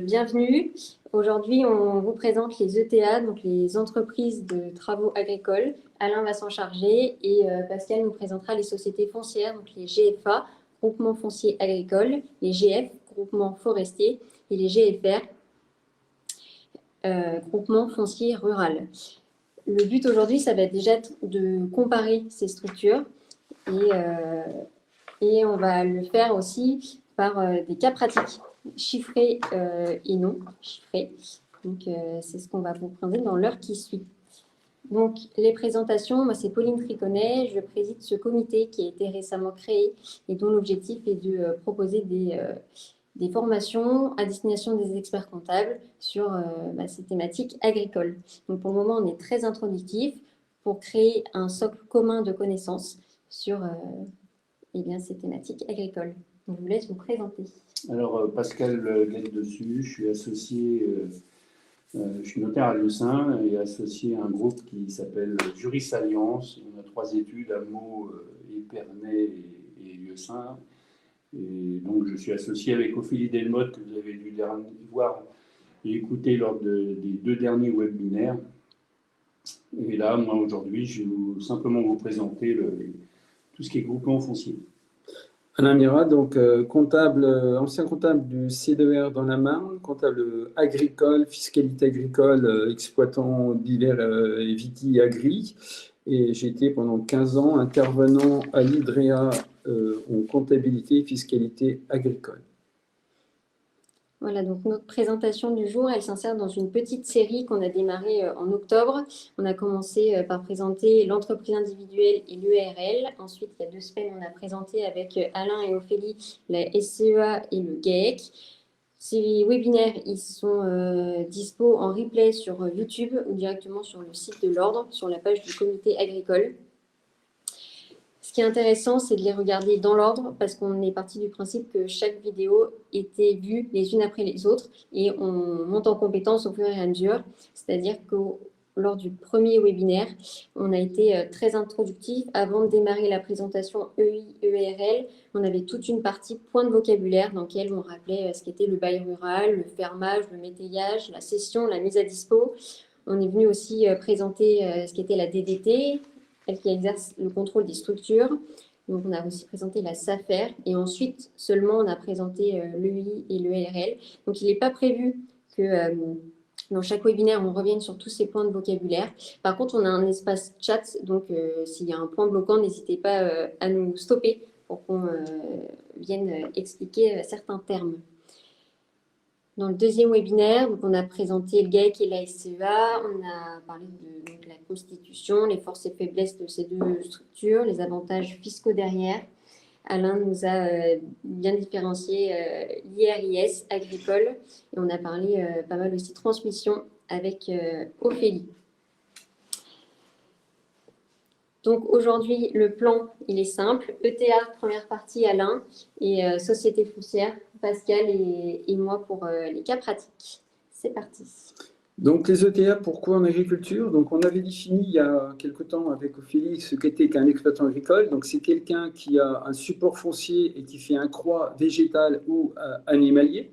Bienvenue. Aujourd'hui, on vous présente les ETA, donc les entreprises de travaux agricoles. Alain va s'en charger et Pascal nous présentera les sociétés foncières, donc les GFA, groupements fonciers agricoles, les GF, groupements forestiers, et les GFR, groupements fonciers rural. Le but aujourd'hui, ça va déjà être de comparer ces structures et on va le faire aussi par des cas pratiques, chiffrés et non chiffrés. Donc, c'est ce qu'on va vous présenter dans l'heure qui suit. Donc, les présentations, moi, c'est Pauline Triconnet. Je préside ce comité qui a été récemment créé et dont l'objectif est de proposer des formations à destination des experts comptables sur ces thématiques agricoles. Donc, pour le moment, on est très introductif pour créer un socle commun de connaissances sur ces thématiques agricoles. Donc, je vous laisse vous présenter. Alors, Pascal Guette-Dessus, je suis associé, je suis notaire à Lieusaint et associé à un groupe qui s'appelle Juris Alliance. On a 3 études à Meaux, Épernay et Lieusaint. Et donc, je suis associé avec Ophélie Delmotte, que vous avez dû voir et écouter lors des 2 derniers webinaires. Et là, moi, aujourd'hui, je vais simplement vous présenter tout ce qui est groupement foncier. Alain Mira, donc ancien comptable du CDER dans la Marne, comptable agricole, fiscalité agricole, exploitant divers et viti agri. Et j'ai été pendant 15 ans intervenant à l'IDREA en comptabilité et fiscalité agricole. Voilà, donc notre présentation du jour, elle s'insère dans une petite série qu'on a démarrée en octobre. On a commencé par présenter l'entreprise individuelle et l'URL. Ensuite, il y a 2 semaines, on a présenté avec Alain et Ophélie la SCEA et le GAEC. Ces webinaires, ils sont dispo en replay sur YouTube ou directement sur le site de l'Ordre, sur la page du comité agricole. Ce qui est intéressant, c'est de les regarder dans l'ordre parce qu'on est parti du principe que chaque vidéo était vue les unes après les autres et on monte en compétence au fur et à mesure. C'est-à-dire que lors du premier webinaire, on a été très introductif. Avant de démarrer la présentation EI-ERL, on avait toute une partie point de vocabulaire dans laquelle on rappelait ce qu'était le bail rural, le fermage, le métayage, la cession, la mise à dispo. On est venu aussi présenter ce qu'était la DDT, elle qui exerce le contrôle des structures. Donc, on a aussi présenté la SAFER et ensuite seulement on a présenté l'EI et le RL. Donc, il n'est pas prévu que dans chaque webinaire, on revienne sur tous ces points de vocabulaire. Par contre, on a un espace chat, donc s'il y a un point bloquant, n'hésitez pas à nous stopper pour qu'on vienne expliquer certains termes. Dans le deuxième webinaire, donc on a présenté le GAEC et la SCEA, on a parlé de la constitution, les forces et faiblesses de ces 2 structures, les avantages fiscaux derrière. Alain nous a bien différencié l'IRIS agricole et on a parlé pas mal aussi transmission avec Ophélie. Donc aujourd'hui, le plan, il est simple. ETA, première partie, Alain, et société foncière, Pascal et moi pour les cas pratiques. C'est parti. Donc les ETA, pourquoi en agriculture? Donc on avait défini il y a quelque temps avec Ophélie ce qu'était qu'un exploitant agricole. Donc c'est quelqu'un qui a un support foncier et qui fait un croît végétal ou animalier.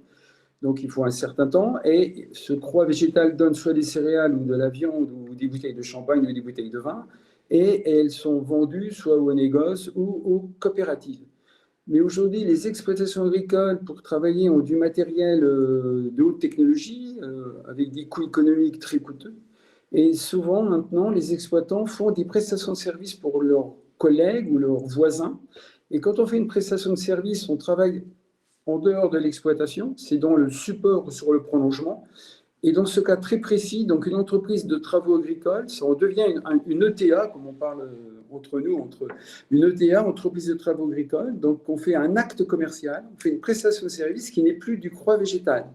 Donc il faut un certain temps. Et ce croît végétal donne soit des céréales ou de la viande ou des bouteilles de champagne ou des bouteilles de vin. Et elles sont vendues soit au négoce ou aux coopératives. Mais aujourd'hui, les exploitations agricoles, pour travailler, ont du matériel de haute technologie, avec des coûts économiques très coûteux. Et souvent, maintenant, les exploitants font des prestations de services pour leurs collègues ou leurs voisins. Et quand on fait une prestation de service, on travaille en dehors de l'exploitation, c'est dans le support sur le prolongement. Et dans ce cas très précis, donc une entreprise de travaux agricoles, ça devient une ETA, comme on parle entre nous, une ETA, entreprise de travaux agricoles. Donc on fait un acte commercial, on fait une prestation de service qui n'est plus du croît végétal.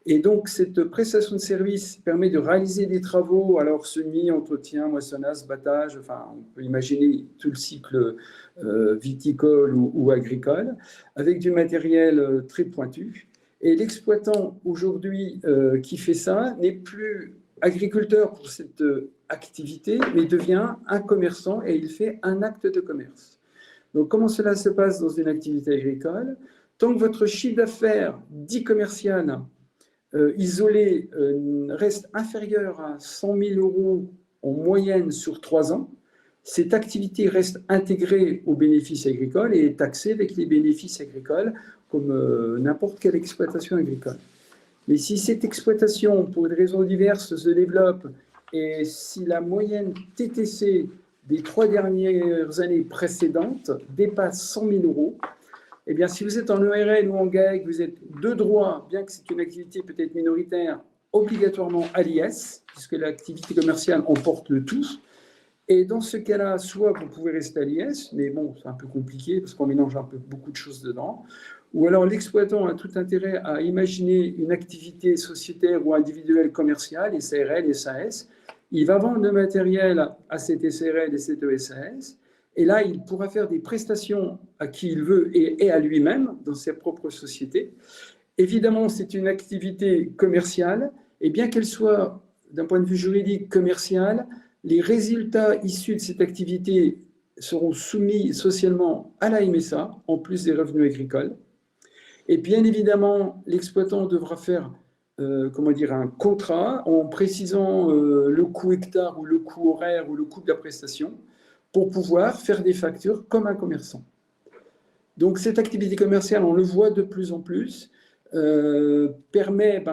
Et donc cette prestation de service permet de réaliser des travaux, alors semis, entretien, moissonnage, battage, enfin on peut imaginer tout le cycle viticole ou agricole, avec du matériel très pointu. Et l'exploitant aujourd'hui qui fait ça n'est plus agriculteur pour cette activité, mais devient un commerçant et il fait un acte de commerce. Donc comment cela se passe dans une activité agricole? Tant que votre chiffre d'affaires dit commercial isolés reste inférieur à 100 000 euros en moyenne sur 3 ans, cette activité reste intégrée aux bénéfices agricoles et est taxée avec les bénéfices agricoles comme n'importe quelle exploitation agricole. Mais si cette exploitation, pour des raisons diverses, se développe et si la moyenne TTC des 3 dernières années précédentes dépasse 100 000 euros, eh bien, si vous êtes en ERL ou en GAEC, vous êtes de droit, bien que c'est une activité peut-être minoritaire, obligatoirement à l'IS, puisque l'activité commerciale emporte le tout. Et dans ce cas-là, soit vous pouvez rester à l'IS, mais bon, c'est un peu compliqué parce qu'on mélange un peu beaucoup de choses dedans, ou alors l'exploitant a tout intérêt à imaginer une activité sociétaire ou individuelle commerciale, SARL, SAS. Il va vendre le matériel à cette SARL et cette SAS, et là, il pourra faire des prestations à qui il veut et à lui-même dans ses propres sociétés. Évidemment, c'est une activité commerciale, et bien qu'elle soit, d'un point de vue juridique, commerciale, les résultats issus de cette activité seront soumis socialement à la MSA, en plus des revenus agricoles. Et bien évidemment, l'exploitant devra faire un contrat en précisant le coût hectare ou le coût horaire ou le coût de la prestation pour pouvoir faire des factures comme un commerçant. Donc cette activité commerciale, on le voit de plus en plus, permet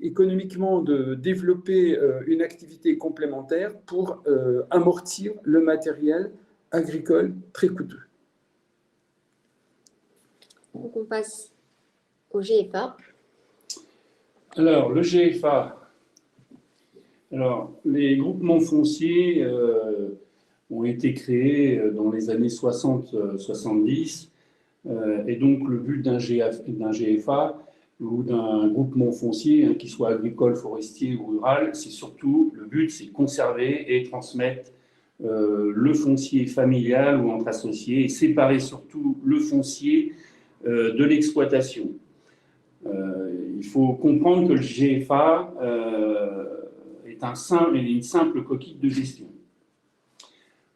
économiquement de développer une activité complémentaire pour amortir le matériel agricole très coûteux. Donc on passe au GFA. Alors, le GFA. Alors, les groupements fonciers ont été créés dans les années 60-70. Et donc, le but d'un GFA ou d'un groupement foncier, qu'il soit agricole, forestier ou rural, c'est surtout, le but, c'est conserver et transmettre le foncier familial ou entre associés et séparer surtout le foncier de l'exploitation. Il faut comprendre que le GFA est une simple coquille de gestion.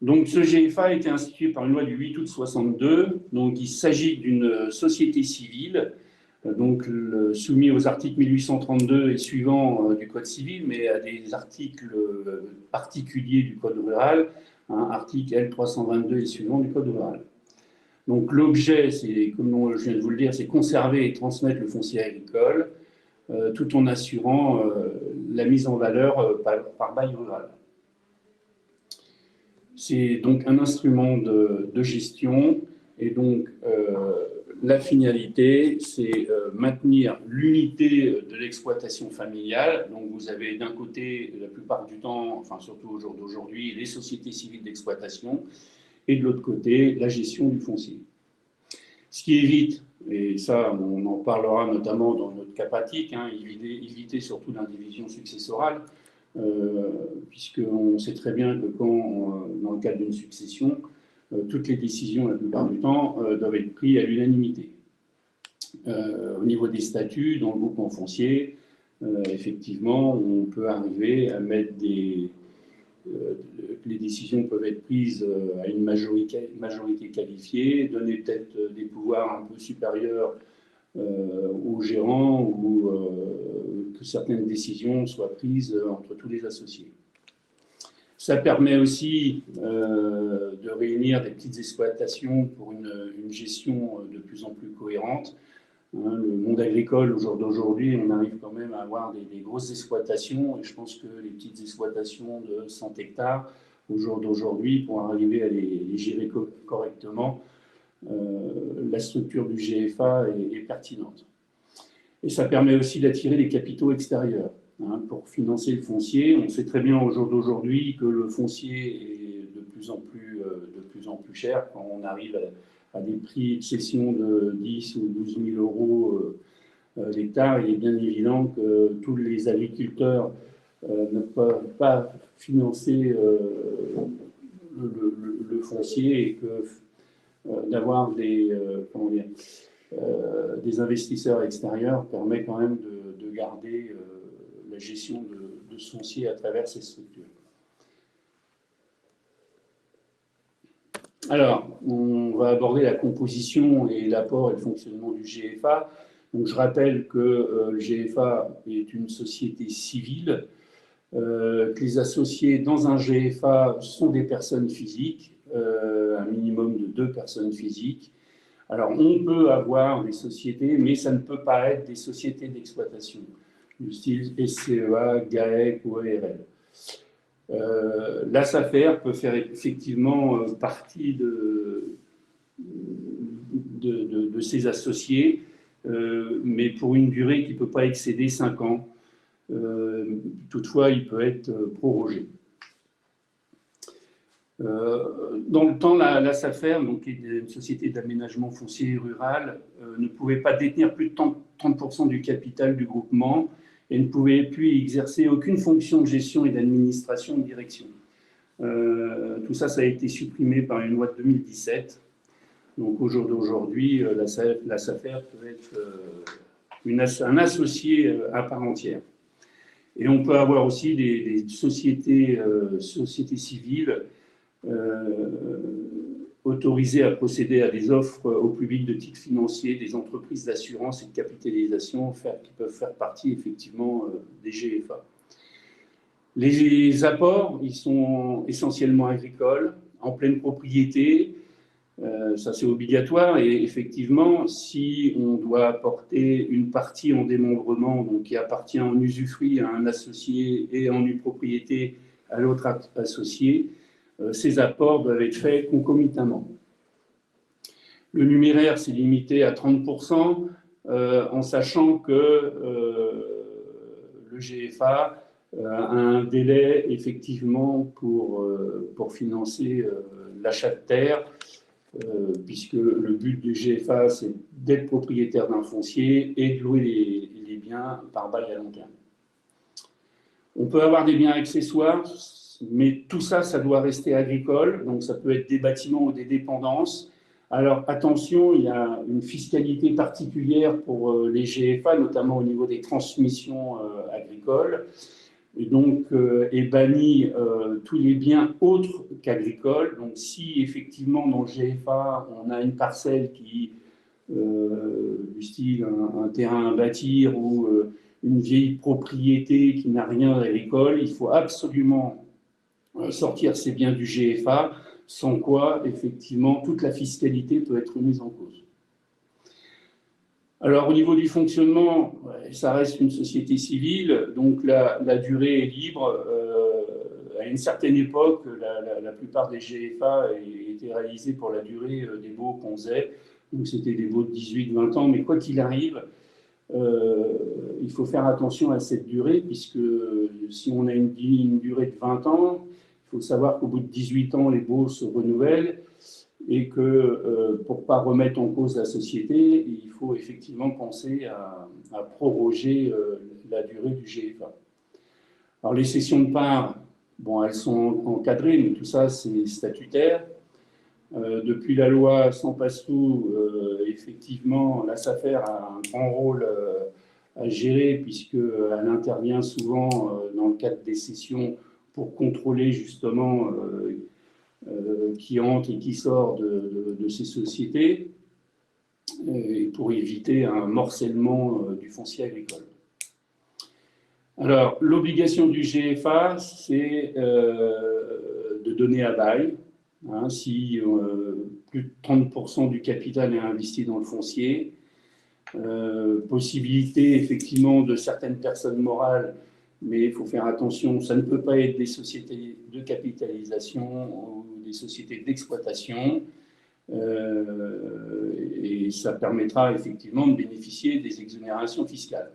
Donc, ce GFA a été institué par une loi du 8 août 62. Donc, il s'agit d'une société civile, soumise aux articles 1832 et suivants du Code civil, mais à des articles particuliers du Code rural, article L322 et suivants du Code rural. Donc, l'objet, c'est, comme je viens de vous le dire, c'est conserver et transmettre le foncier agricole, tout en assurant la mise en valeur par bail rural. C'est donc un instrument de gestion et donc la finalité, c'est maintenir l'unité de l'exploitation familiale. Donc vous avez d'un côté, la plupart du temps, enfin surtout au jour d'aujourd'hui, les sociétés civiles d'exploitation et de l'autre côté, la gestion du foncier. Ce qui évite, et ça on en parlera notamment dans notre cas pratique, éviter surtout l'indivision successorale, puisqu'on sait très bien que quand, dans le cadre d'une succession, toutes les décisions, la plupart du temps, doivent être prises à l'unanimité. Au niveau des statuts, dans le groupement foncier, effectivement, on peut arriver à mettre les décisions peuvent être prises à une majorité qualifiée, donner peut-être des pouvoirs un peu supérieurs aux gérants ou que certaines décisions soient prises entre tous les associés. Ça permet aussi de réunir des petites exploitations pour une gestion de plus en plus cohérente. Le monde agricole, au jour d'aujourd'hui, on arrive quand même à avoir des grosses exploitations et je pense que les petites exploitations de 100 hectares, au jour d'aujourd'hui, pour arriver à les gérer correctement, la structure du GFA est pertinente. Et ça permet aussi d'attirer des capitaux extérieurs pour financer le foncier. On sait très bien au jour d'aujourd'hui que le foncier est de plus en plus cher quand on arrive à des prix de cession de 10 ou 12 000 euros l'hectare. Il est bien évident que tous les agriculteurs ne peuvent pas financer le foncier et que d'avoir des investisseurs extérieurs permet quand même de garder la gestion de ce foncier à travers ces structures. Alors, on va aborder la composition et l'apport et le fonctionnement du GFA. Donc, je rappelle que le GFA est une société civile, que les associés dans un GFA sont des personnes physiques, un minimum de 2 personnes physiques. Alors, on peut avoir des sociétés, mais ça ne peut pas être des sociétés d'exploitation, du style SCEA, GAEC ou ARL. La SAFER peut faire effectivement partie de ses associés, mais pour une durée qui ne peut pas excéder 5 ans. Toutefois, il peut être prorogé. Dans le temps, la SAFER, donc, qui est une société d'aménagement foncier rural, ne pouvait pas détenir plus de 30% du capital du groupement et ne pouvait plus exercer aucune fonction de gestion et d'administration de direction. Tout ça, ça a été supprimé par une loi de 2017. Donc, au jour d'aujourd'hui, la SAFER peut être un associé à part entière. Et on peut avoir aussi des sociétés civiles autorisées à procéder à des offres au public de titres financiers, des entreprises d'assurance et de capitalisation qui peuvent faire partie effectivement des GFA. Les apports, ils sont essentiellement agricoles, en pleine propriété. Ça, c'est obligatoire. Et effectivement, si on doit apporter une partie en démembrement, donc qui appartient en usufruit à un associé et en nue propriété à l'autre associé, ces apports doivent être faits concomitamment. Le numéraire, c'est limité à 30%, en sachant que le GFA a un délai effectivement pour financer l'achat de terre, puisque le but du GFA, c'est d'être propriétaire d'un foncier et de louer les biens par bail à long terme. On peut avoir des biens accessoires, mais tout ça, ça doit rester agricole, donc ça peut être des bâtiments ou des dépendances. Alors attention, il y a une fiscalité particulière pour les GFA, notamment au niveau des transmissions agricoles. Et donc, est banni tous les biens autres qu'agricoles. Donc, si effectivement dans le GFA, on a une parcelle qui, du style un terrain à bâtir ou une vieille propriété qui n'a rien d'agricole, il faut absolument sortir ces biens du GFA, sans quoi, effectivement, toute la fiscalité peut être mise en cause. Alors, au niveau du fonctionnement, ça reste une société civile, donc la durée est libre. À une certaine époque, la plupart des GFA étaient réalisés pour la durée des baux qu'on faisait. Donc, c'était des baux de 18-20 ans, mais quoi qu'il arrive, il faut faire attention à cette durée, puisque si on a une durée de 20 ans, il faut savoir qu'au bout de 18 ans, les baux se renouvellent et que pour ne pas remettre en cause la société, il faut effectivement penser à proroger la durée du GFA. Alors les cessions de parts, bon, elles sont encadrées, mais tout ça c'est statutaire. Depuis la loi sans passe-tout, effectivement, la SAFER a un grand rôle à gérer, puisqu'elle intervient souvent dans le cadre des cessions pour contrôler justement qui entre et qui sort de ces sociétés, et pour éviter un morcellement du foncier agricole. Alors, l'obligation du GFA, c'est de donner à bail. Hein, si plus de 30% du capital est investi dans le foncier, possibilité effectivement de certaines personnes morales, mais il faut faire attention, ça ne peut pas être des sociétés de capitalisation ou des sociétés d'exploitation, et ça permettra effectivement de bénéficier des exonérations fiscales.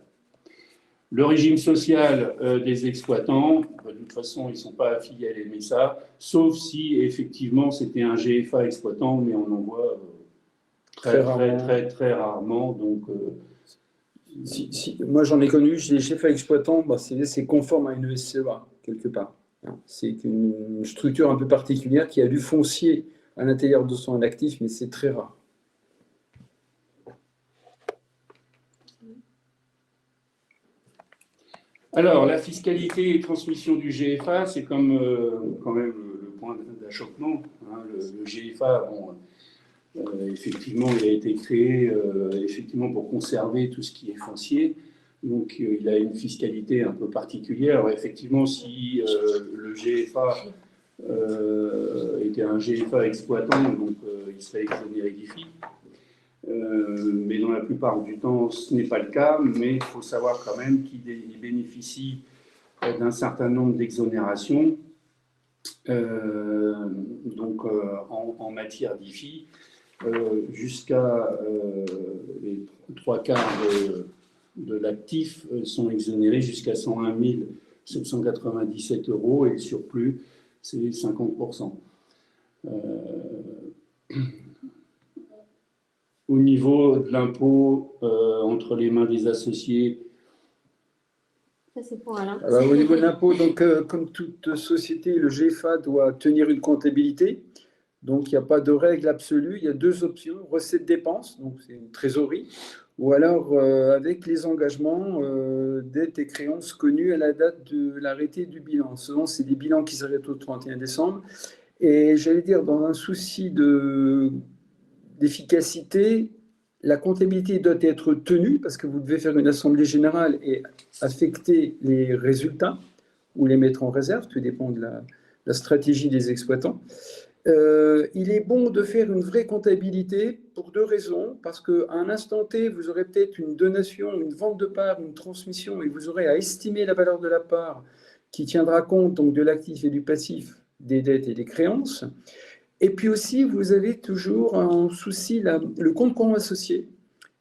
Le régime social des exploitants, de toute façon, ils ne sont pas affiliés à l'MSA, sauf si effectivement c'était un GFA exploitant, mais on en voit très rarement. Donc, moi, j'en ai connu, les GFA exploitants, bah, c'est conforme à une SCEA, quelque part. C'est une structure un peu particulière qui a du foncier à l'intérieur de son actif, mais c'est très rare. Alors, la fiscalité et transmission du GFA, c'est comme quand même le point d'achoppement. Hein, le GFA, bon, Effectivement, il a été créé effectivement pour conserver tout ce qui est foncier. Donc, il a une fiscalité un peu particulière. Alors, effectivement, si le GFA était un GFA exploitant, donc il serait exonéré d'IFI. Mais dans la plupart du temps, ce n'est pas le cas. Mais il faut savoir quand même qu'il bénéficie d'un certain nombre d'exonérations en matière d'IFI. Jusqu'à les 3/4 de l'actif sont exonérés jusqu'à 101 797 € et le surplus, c'est 50%. Au niveau de l'impôt entre les mains des associés. Ça, c'est pour Alain. Alors, au niveau de l'impôt, donc, comme toute société, le GFA doit tenir une comptabilité. Donc, il n'y a pas de règle absolue. Il y a deux options, recettes-dépenses, donc c'est une trésorerie, ou alors avec les engagements, dettes et créances connues à la date de l'arrêté du bilan. Souvent, c'est des bilans qui s'arrêtent au 31 décembre. Et j'allais dire, dans un souci d'efficacité, la comptabilité doit être tenue parce que vous devez faire une assemblée générale et affecter les résultats ou les mettre en réserve, tout dépend de la stratégie des exploitants. Il est bon de faire une vraie comptabilité pour deux raisons. Parce qu'à un instant T, vous aurez peut-être une donation, une vente de part, une transmission, et vous aurez à estimer la valeur de la part qui tiendra compte donc de l'actif et du passif, des dettes et des créances. Et puis aussi, vous avez toujours en souci le compte courant associé.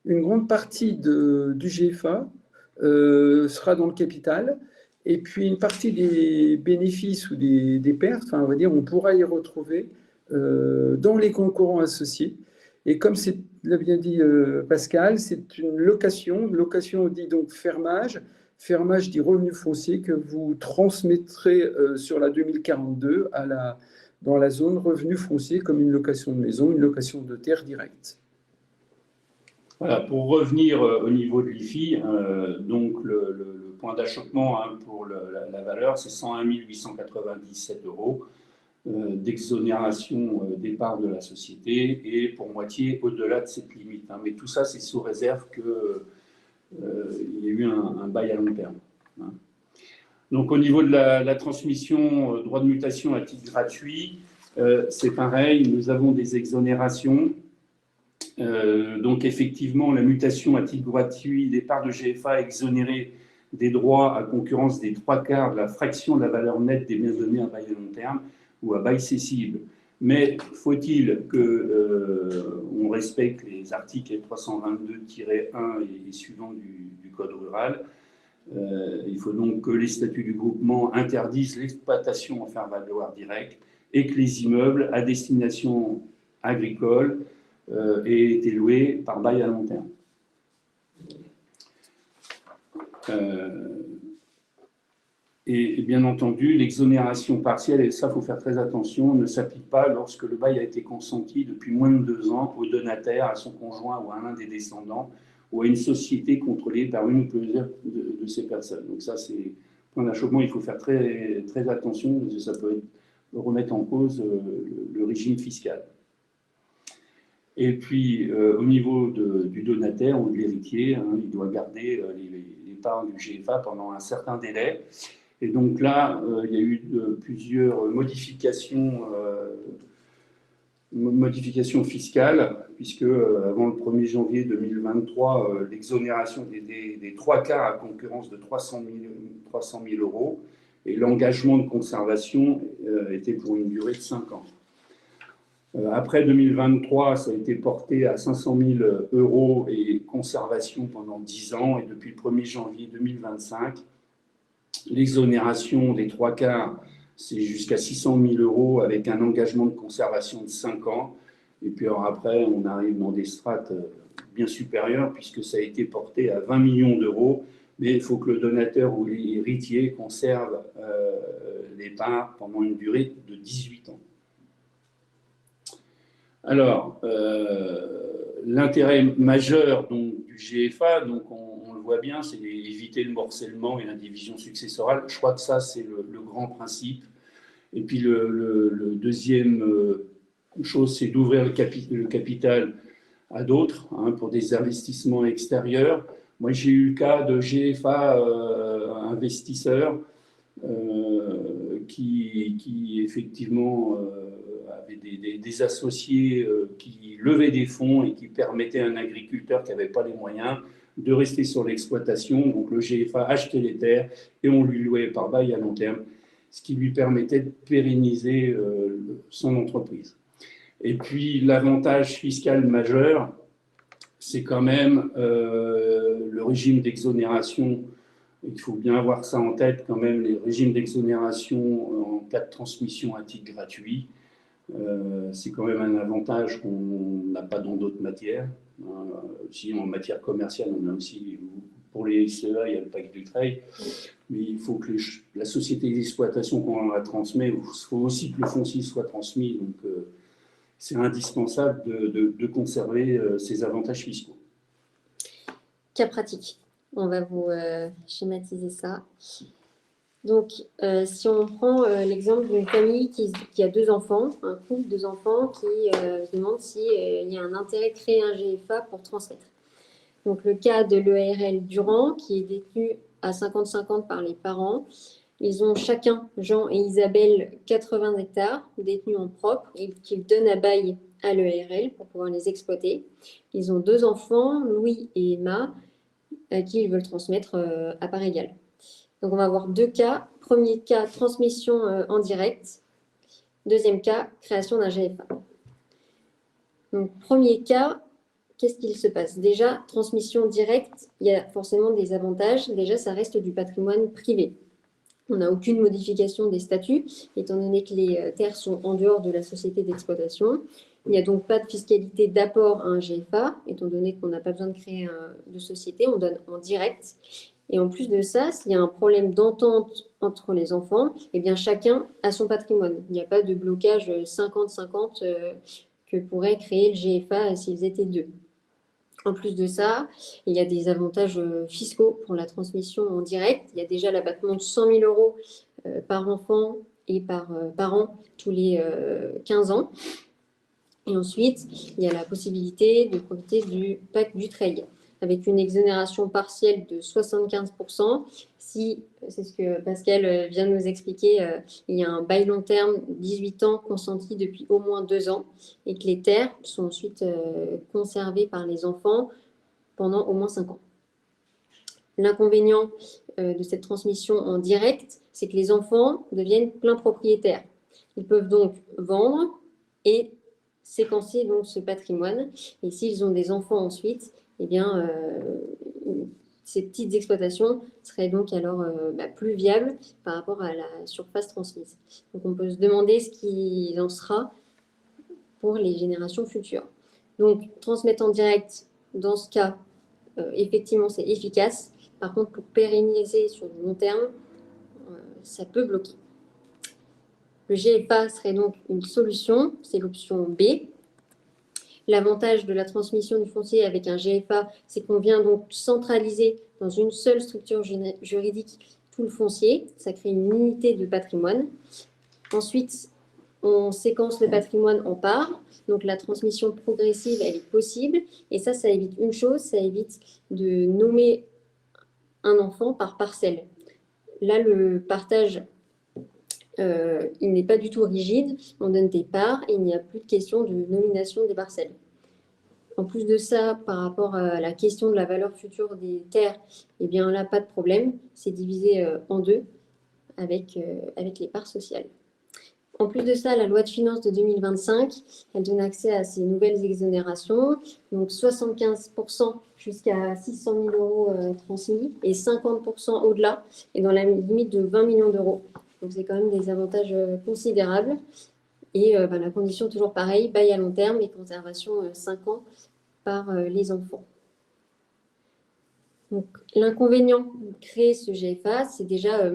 Une grande partie du GFA sera dans le capital. Et puis une partie des bénéfices ou des pertes, enfin, on va dire, on pourra y retrouver dans les comptes courants associés. Et comme l'a bien dit Pascal, c'est une location. Location dit donc fermage. Fermage dit revenu foncier que vous transmettrez sur la 2042 dans la zone revenu foncier comme une location de maison, une location de terre directe. Voilà, pour revenir au niveau de l'IFI, donc le point d'achoppement pour la valeur, c'est 101 897 € d'exonération des parts de la société et pour moitié au-delà de cette limite. Mais tout ça, c'est sous réserve qu'il y ait eu un bail à long terme. Donc au niveau de la transmission droit de mutation à titre gratuit, c'est pareil, nous avons des exonérations. Donc effectivement, la mutation à titre gratuit des parts de GFA exonérées des droits à concurrence des 3/4 de la fraction de la valeur nette des biens donnés à bail à long terme ou à bail cessible. Mais faut-il qu'on respecte les articles 322-1 et suivants du Code rural. Il faut donc que les statuts du groupement interdisent l'exploitation en faire valoir direct et que les immeubles à destination agricole aient été loués par bail à long terme. Et bien entendu, l'exonération partielle, et ça, il faut faire très attention, ne s'applique pas lorsque le bail a été consenti depuis moins de 2 ans au donataire, à son conjoint ou à l'un des descendants, ou à une société contrôlée par une ou plusieurs de ces personnes. Donc ça, c'est point d'achoppement, il faut faire très, très attention, parce que ça peut remettre en cause le régime fiscal. Et puis, au niveau du donataire ou de l'héritier, il doit garder les parts du GFA pendant un certain délai. Et donc là, il y a eu plusieurs modifications fiscales, puisque avant le 1er janvier 2023, l'exonération des 3/4 à concurrence de 300 000 € et l'engagement de conservation était pour une durée de 5 ans. Après 2023, ça a été porté à 500 000 € et conservation pendant 10 ans. Et depuis le 1er janvier 2025, l'exonération des 3/4, c'est jusqu'à 600 000 € avec un engagement de conservation de 5 ans. Et puis alors après, on arrive dans des strates bien supérieures puisque ça a été porté à 20 millions €. Mais il faut que le donateur ou l'héritier conserve les parts pendant une durée de 18 ans. Alors, l'intérêt majeur donc, du GFA, donc on le voit bien, c'est éviter le morcellement et l'indivision successorale. Je crois que ça, c'est le grand principe. Et puis le deuxième Une chose, c'est d'ouvrir le capital à d'autres pour des investissements extérieurs. Moi, j'ai eu le cas de GFA investisseurs qui effectivement avaient des associés qui levaient des fonds et qui permettaient à un agriculteur qui n'avait pas les moyens de rester sur l'exploitation. Donc le GFA achetait les terres et on lui louait par bail à long terme, ce qui lui permettait de pérenniser son entreprise. Et puis l'avantage fiscal majeur, c'est quand même le régime d'exonération. Il faut bien avoir ça en tête quand même, les régimes d'exonération en cas de transmission à titre gratuit. C'est quand même un avantage qu'on n'a pas dans d'autres matières. Si en matière commerciale, on a aussi, pour les SEA, il y a le pacte du trade, mais il faut que la société d'exploitation, quand on la transmet, il faut aussi que le foncier soit transmis. Donc, c'est indispensable de conserver ces avantages fiscaux. Cas pratique. On va vous schématiser ça. Donc, si on prend l'exemple d'une famille qui a 2 enfants, un couple, 2 enfants, qui se demande s'il y a un intérêt de créer un GFA pour transmettre. Donc, le cas de l'EARL Durand, qui est détenu à 50-50 par les parents. Ils ont chacun, Jean et Isabelle, 80 hectares détenus en propre et qu'ils donnent à bail à l'EARL pour pouvoir les exploiter. Ils ont 2 enfants, Louis et Emma, à qui ils veulent transmettre à part égale. Donc, on va avoir 2 cas. Premier cas, transmission en direct. Deuxième cas, création d'un GFA. Donc, premier cas, qu'est-ce qu'il se passe? Déjà, transmission directe, il y a forcément des avantages. Déjà, ça reste du patrimoine privé. On n'a aucune modification des statuts, étant donné que les terres sont en dehors de la société d'exploitation. Il n'y a donc pas de fiscalité d'apport à un GFA, étant donné qu'on n'a pas besoin de créer de société, on donne en direct. Et en plus de ça, s'il y a un problème d'entente entre les enfants, eh bien chacun a son patrimoine. Il n'y a pas de blocage 50-50 que pourrait créer le GFA s'ils étaient 2. En plus de ça, il y a des avantages fiscaux pour la transmission en direct. Il y a déjà l'abattement de 100 000 euros par enfant et par an tous les 15 ans. Et ensuite, il y a la possibilité de profiter du pacte du trade avec une exonération partielle de 75%. Si, c'est ce que Pascal vient de nous expliquer, il y a un bail long terme, 18 ans, consenti depuis au moins 2 ans, et que les terres sont ensuite conservées par les enfants pendant au moins 5 ans. L'inconvénient de cette transmission en direct, c'est que les enfants deviennent pleins propriétaires. Ils peuvent donc vendre et séquencer donc ce patrimoine. Et s'ils ont des enfants ensuite, eh bien, ces petites exploitations seraient donc alors plus viables par rapport à la surface transmise. Donc, on peut se demander ce qu'il en sera pour les générations futures. Donc, transmettre en direct, dans ce cas, effectivement, c'est efficace. Par contre, pour pérenniser sur le long terme, ça peut bloquer. Le GFA serait donc une solution, c'est l'option B. L'avantage de la transmission du foncier avec un GFA, c'est qu'on vient donc centraliser dans une seule structure juridique tout le foncier. Ça crée une unité de patrimoine. Ensuite, on séquence le patrimoine en parts. Donc, la transmission progressive, elle est possible. Et ça évite une chose, ça évite de nommer un enfant par parcelle. Là, le partage, il n'est pas du tout rigide. On donne des parts et il n'y a plus de question de nomination des parcelles. En plus de ça, par rapport à la question de la valeur future des terres, eh bien là, pas de problème. C'est divisé en 2 avec les parts sociales. En plus de ça, la loi de finances de 2025, elle donne accès à ces nouvelles exonérations, donc 75% jusqu'à 600 000 euros transmis et 50% au-delà, et dans la limite de 20 millions d'euros. Donc c'est quand même des avantages considérables. Et la condition toujours pareille, bail à long terme et conservation 5 ans par les enfants. Donc l'inconvénient de créer ce GFA, c'est déjà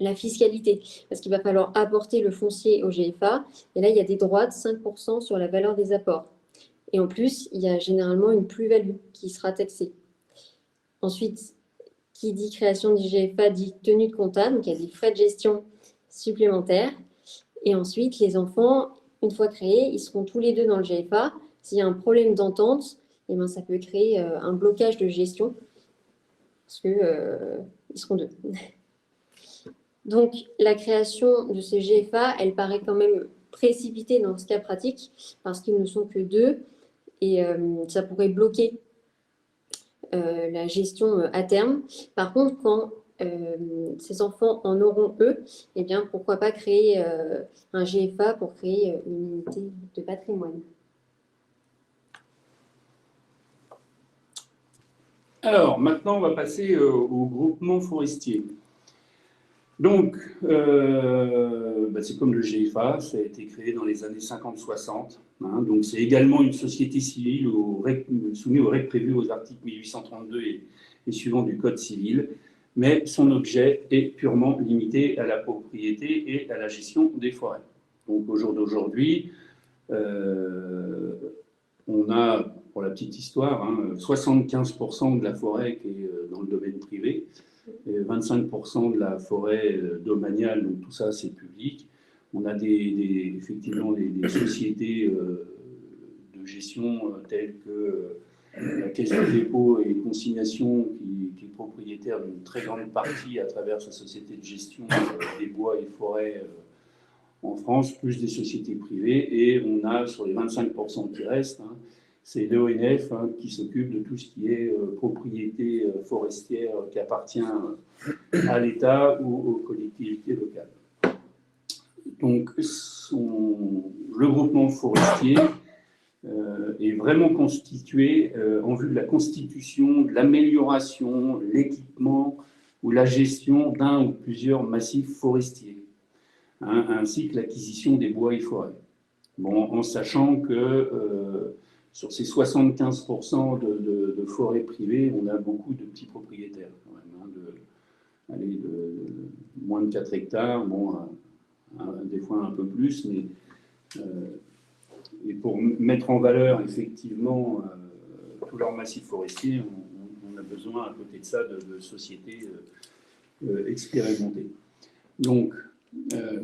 la fiscalité, parce qu'il va falloir apporter le foncier au GFA, et là, il y a des droits de 5% sur la valeur des apports. Et en plus, il y a généralement une plus-value qui sera taxée. Ensuite, qui dit création du GFA dit tenue de compta, donc il y a des frais de gestion supplémentaires. Et ensuite, les enfants, Une fois créés, ils seront tous les deux dans le GFA. S'il y a un problème d'entente, eh ben, ça peut créer un blocage de gestion parce qu'ils seront deux. Donc, la création de ce GFA, elle paraît quand même précipitée dans ce cas pratique parce qu'ils ne sont que deux et ça pourrait bloquer la gestion à terme. Par contre, quand ces enfants en auront eux, eh bien, pourquoi pas créer un GFA pour créer une unité de patrimoine. Alors, maintenant, on va passer au groupement forestier. Donc, c'est comme le GFA, ça a été créé dans les années 50-60. Hein, donc, c'est également une société civile soumise aux règles prévues aux articles 1832 et suivants du Code civil, mais son objet est purement limité à la propriété et à la gestion des forêts. Donc, au jour d'aujourd'hui, on a, pour la petite histoire, 75% de la forêt qui est dans le domaine privé, et 25% de la forêt domaniale, donc tout ça c'est public. On a effectivement des sociétés de gestion telles que la Caisse de dépôt et consignation qui est propriétaire d'une très grande partie à travers sa société de gestion des bois et forêts en France, plus des sociétés privées, et on a sur les 25% qui restent, c'est l'ONF qui s'occupe de tout ce qui est propriété forestière qui appartient à l'État ou aux collectivités locales. Donc, le groupement forestier est vraiment constitué en vue de la constitution, de l'amélioration, l'équipement ou la gestion d'un ou plusieurs massifs forestiers, ainsi que l'acquisition des bois et forêts. Bon, en sachant que sur ces 75% de forêts privées, on a beaucoup de petits propriétaires, quand même, de moins de 4 hectares, bon, des fois un peu plus, mais et pour mettre en valeur effectivement tout leur massif forestier, on a besoin à côté de ça de sociétés expérimentées. Donc,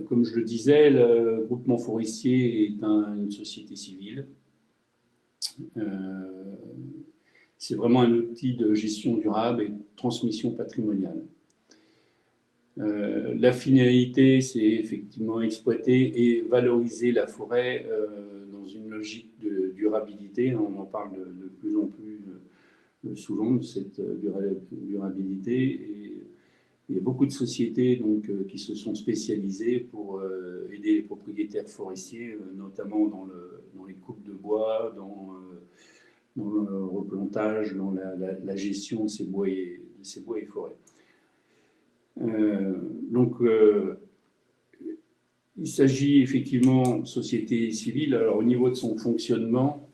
comme je le disais, le groupement forestier est une société civile. C'est vraiment un outil de gestion durable et de transmission patrimoniale. La finalité, c'est effectivement exploiter et valoriser la forêt dans une logique de durabilité. On en parle de plus en plus souvent de cette durabilité. Et il y a beaucoup de sociétés donc, qui se sont spécialisées pour aider les propriétaires forestiers, notamment dans les coupes de bois, dans le replantage, dans la gestion de ces bois et forêts. Il s'agit effectivement de société civile. Alors, au niveau de son fonctionnement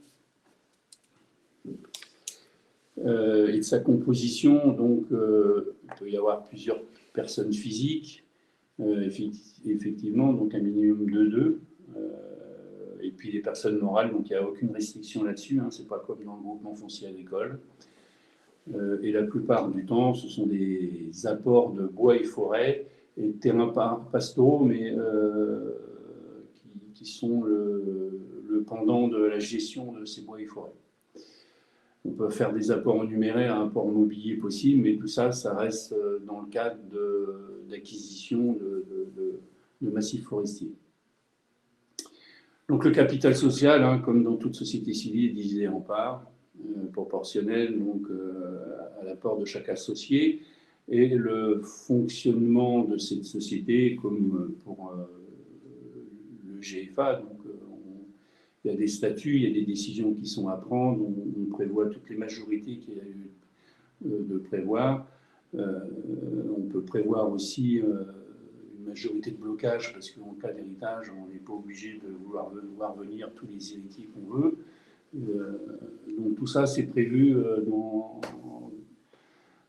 et de sa composition, donc, il peut y avoir plusieurs personnes physiques, effectivement, donc un minimum de 2. Et puis les personnes morales, donc il n'y a aucune restriction là-dessus, c'est pas comme dans le groupement foncier agricole. Et la plupart du temps, ce sont des apports de bois et forêts et de terrains pastoraux, mais qui sont le pendant de la gestion de ces bois et forêts. On peut faire des apports en numéraire, un apport mobilier possible, mais tout ça, ça reste dans le cadre d'acquisition de massifs forestiers. Donc le capital social, comme dans toute société civile, est divisé en parts proportionnelles donc, à l'apport de chaque associé. Et le fonctionnement de cette société, comme pour le GFA, donc, il y a des statuts, il y a des décisions qui sont à prendre, on prévoit toutes les majorités qu'il y a eu de prévoir. On peut prévoir aussi une majorité de blocage, parce qu'en cas d'héritage, on n'est pas obligé de vouloir voir venir tous les héritiers qu'on veut. Donc tout ça, c'est prévu dans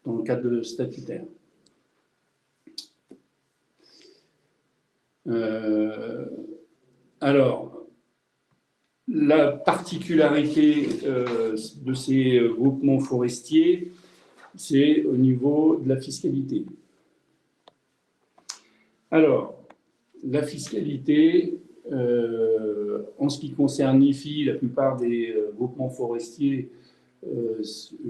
le cadre statutaire. Alors, la particularité de ces groupements forestiers, c'est au niveau de la fiscalité. Alors, la fiscalité, En ce qui concerne l'IFI, la plupart des groupements forestiers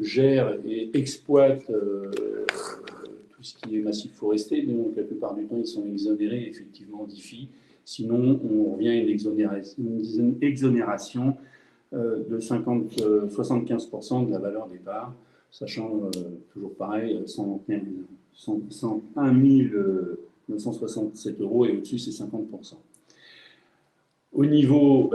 gèrent et exploitent tout ce qui est massif forestier, donc la plupart du temps ils sont exonérés effectivement d'IFI. Sinon, on revient à une exonération de 75% de la valeur des parts, sachant toujours pareil, 101 967 € et au-dessus c'est 50%. Au niveau,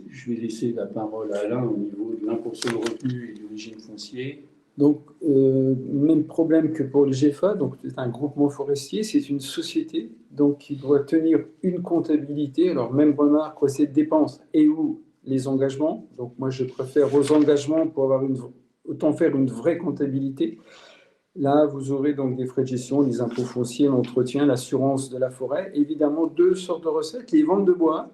je vais laisser la parole à Alain, au niveau de l'impôt sur le revenu et du régime foncier. Donc, même problème que pour le GFA, donc c'est un groupement forestier, c'est une société donc, qui doit tenir une comptabilité. Alors, même remarque, recettes, dépenses et ou les engagements. Donc, moi, je préfère aux engagements pour avoir autant faire une vraie comptabilité. Là, vous aurez donc des frais de gestion, les impôts fonciers, l'entretien, l'assurance de la forêt. Évidemment, deux sortes de recettes, les ventes de bois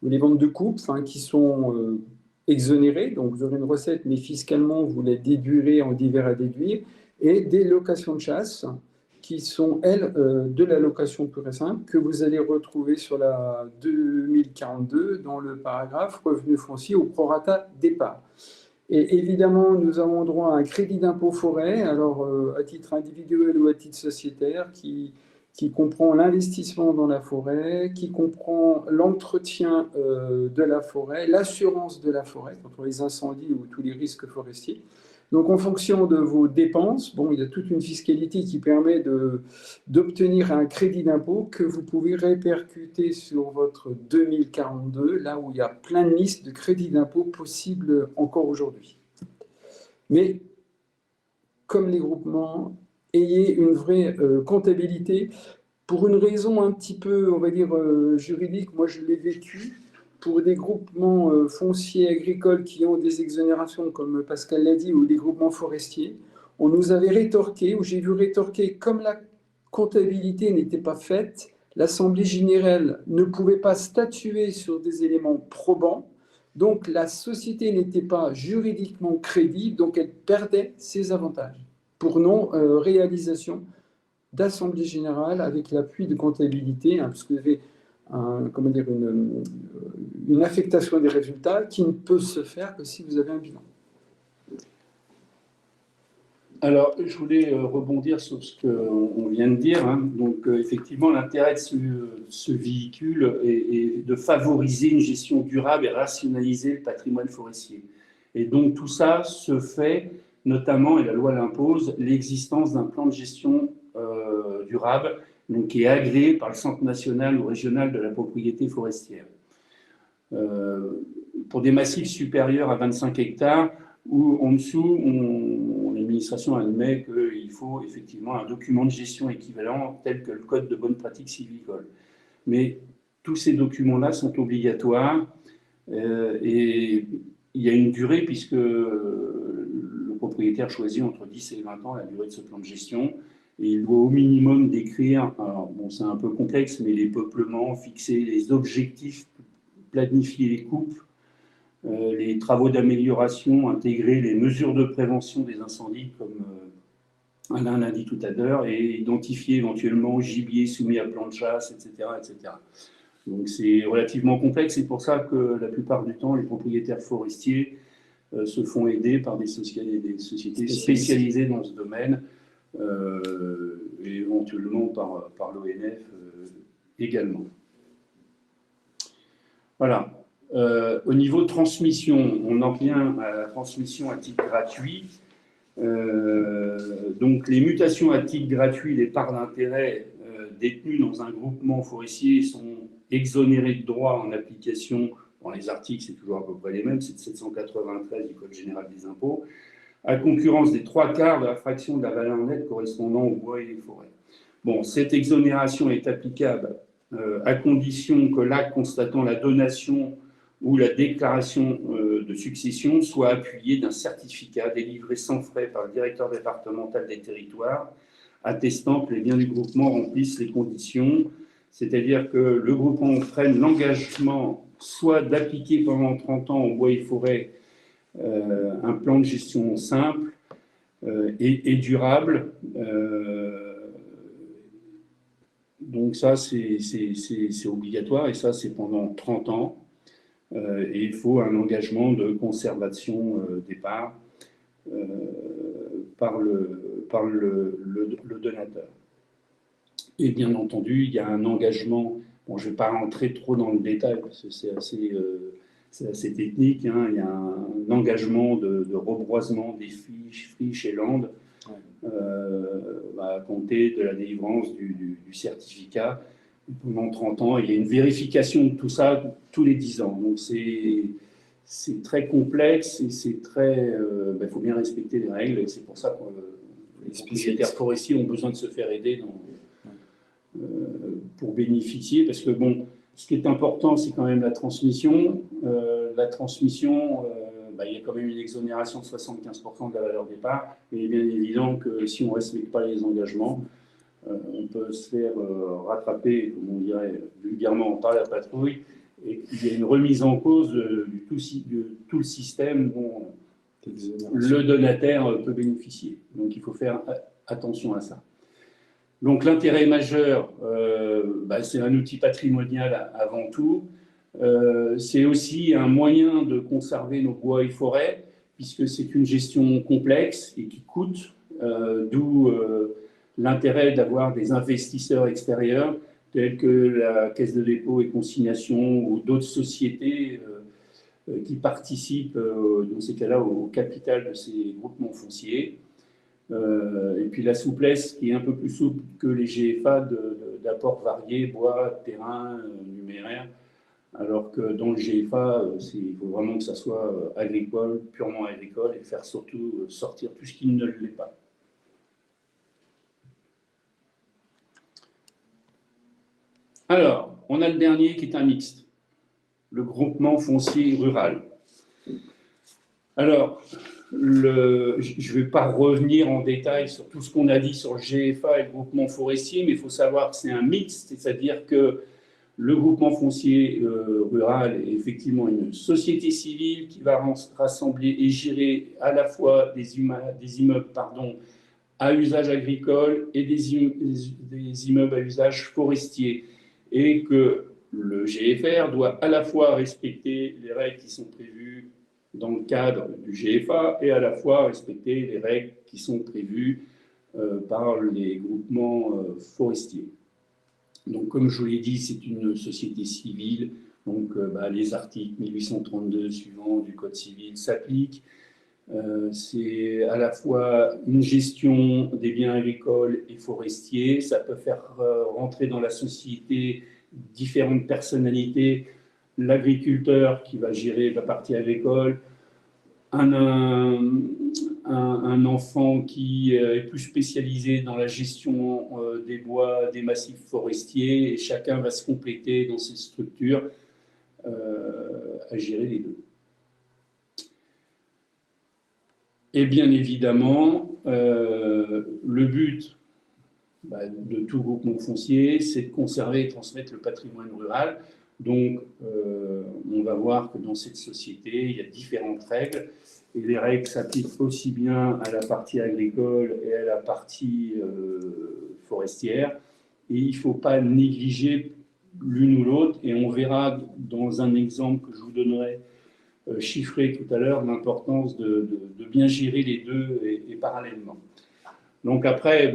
ou les ventes de coupe, qui sont exonérées. Donc, vous aurez une recette, mais fiscalement, vous la déduirez en divers à déduire. Et des locations de chasse, qui sont, elles, de la location pure et simple, que vous allez retrouver sur la 2042 dans le paragraphe revenus fonciers au prorata départ. Et évidemment, nous avons droit à un crédit d'impôt forêt, alors à titre individuel ou à titre sociétaire, qui comprend l'investissement dans la forêt, qui comprend l'entretien de la forêt, l'assurance de la forêt contre les incendies ou tous les risques forestiers. Donc, en fonction de vos dépenses, il y a toute une fiscalité qui permet d'obtenir un crédit d'impôt que vous pouvez répercuter sur votre 2042, là où il y a plein de listes de crédits d'impôt possibles encore aujourd'hui. Mais, comme les groupements, ayez une vraie comptabilité pour une raison un petit peu, on va dire, juridique. Moi, je l'ai vécu. Pour des groupements fonciers agricoles qui ont des exonérations, comme Pascal l'a dit, ou des groupements forestiers, on nous avait rétorqué, ou j'ai vu rétorquer, comme la comptabilité n'était pas faite, l'Assemblée générale ne pouvait pas statuer sur des éléments probants, donc la société n'était pas juridiquement crédible, donc elle perdait ses avantages pour non-réalisation d'Assemblée générale avec l'appui de comptabilité, parce que vous avez une affectation des résultats qui ne peut se faire que si vous avez un bilan. Alors, je voulais rebondir sur ce qu'on vient de dire. Donc, effectivement, l'intérêt de ce véhicule est de favoriser une gestion durable et rationaliser le patrimoine forestier. Et donc, tout ça se fait notamment, et la loi l'impose, l'existence d'un plan de gestion durable, donc qui est agréé par le Centre national ou régional de la propriété forestière. Pour des massifs supérieurs à 25 hectares, ou en dessous, l'administration admet qu'il faut effectivement un document de gestion équivalent tel que le Code de bonne pratique sylvicole. Mais tous ces documents-là sont obligatoires et il y a une durée puisque le propriétaire choisit entre 10 et 20 ans la durée de ce plan de gestion. Et il doit au minimum décrire, alors bon, c'est un peu complexe, mais les peuplements, fixer les objectifs, planifier les coupes, les travaux d'amélioration, intégrer les mesures de prévention des incendies, comme Alain l'a dit tout à l'heure, et identifier éventuellement gibier soumis à plan de chasse, etc., etc. Donc c'est relativement complexe, c'est pour ça que la plupart du temps, les propriétaires forestiers se font aider par des sociétés spécialisées dans ce domaine, et éventuellement par l'ONF également. Voilà. Au niveau de transmission, on en vient à la transmission à titre gratuit. Donc les mutations à titre gratuit des parts d'intérêt détenues dans un groupement forestier sont exonérées de droits en application, dans les articles c'est toujours à peu près les mêmes, c'est de 793 du Code général des impôts, à concurrence des 3/4 de la fraction de la valeur nette correspondant aux bois et les forêts. Bon, cette exonération est applicable à condition que l'acte constatant la donation ou la déclaration de succession soit appuyé d'un certificat délivré sans frais par le directeur départemental des territoires, attestant que les biens du groupement remplissent les conditions, c'est-à-dire que le groupement prenne l'engagement soit d'appliquer pendant 30 ans aux bois et forêts un plan de gestion simple et durable, Donc ça, c'est obligatoire et ça, c'est pendant 30 ans. Et il faut un engagement de conservation des parts par le donateur. Et bien entendu, il y a un engagement, bon, je ne vais pas rentrer trop dans le détail parce que c'est assez technique, hein. Il y a un engagement de reboisement des friches et landes à compter de la délivrance du certificat pendant 30 ans. Il y a une vérification de tout ça tous les 10 ans. Donc c'est très complexe et c'est très. Il faut bien respecter les règles et c'est pour ça que les propriétaires forestiers ont besoin de se faire aider pour bénéficier. Parce que bon, ce qui est important, c'est quand même la transmission. La transmission, il y a quand même une exonération de 75% de la valeur des parts. Et il est bien évident que si on ne respecte pas les engagements, on peut se faire rattraper, comme on dirait vulgairement, par la patrouille, et qu'il y a une remise en cause de tout le système dont le donataire peut bénéficier. Donc il faut faire attention à ça. Donc l'intérêt majeur, c'est un outil patrimonial avant tout. C'est aussi un moyen de conserver nos bois et forêts, puisque c'est une gestion complexe et qui coûte, d'où l'intérêt d'avoir des investisseurs extérieurs tels que la Caisse de dépôt et consignation ou d'autres sociétés qui participent dans ces cas-là au capital de ces groupements fonciers. Et puis la souplesse qui est un peu plus souple que les GFA d'apports variés, bois, terrain, numéraire, alors que dans le GFA, il faut vraiment que ça soit agricole, purement agricole, et faire surtout sortir tout ce qui ne l'est pas. Alors, on a le dernier qui est un mixte, le groupement foncier rural. Alors, je ne vais pas revenir en détail sur tout ce qu'on a dit sur le GFA et le groupement forestier, mais il faut savoir que c'est un mixte, c'est-à-dire que le groupement foncier rural est effectivement une société civile qui va rassembler et gérer à la fois des immeubles à usage agricole et des immeubles à usage forestier. Et que le GFR doit à la fois respecter les règles qui sont prévues dans le cadre du GFA et à la fois respecter les règles qui sont prévues par les groupements forestiers. Donc, comme je vous l'ai dit, c'est une société civile. Donc, les articles 1832 suivants du Code civil s'appliquent. C'est à la fois une gestion des biens agricoles et forestiers. Ça peut faire rentrer dans la société différentes personnalités. L'agriculteur qui va gérer la partie agricole, un enfant qui est plus spécialisé dans la gestion des bois, des massifs forestiers, et chacun va se compléter dans ses structures à gérer les deux. Et bien évidemment, le but de tout groupement foncier, c'est de conserver et transmettre le patrimoine rural. Donc, on va voir que dans cette société, il y a différentes règles. Et les règles s'appliquent aussi bien à la partie agricole et à la partie forestière. Et il ne faut pas négliger l'une ou l'autre. Et on verra dans un exemple que je vous donnerai chiffré tout à l'heure l'importance de bien gérer les deux et parallèlement. Donc après,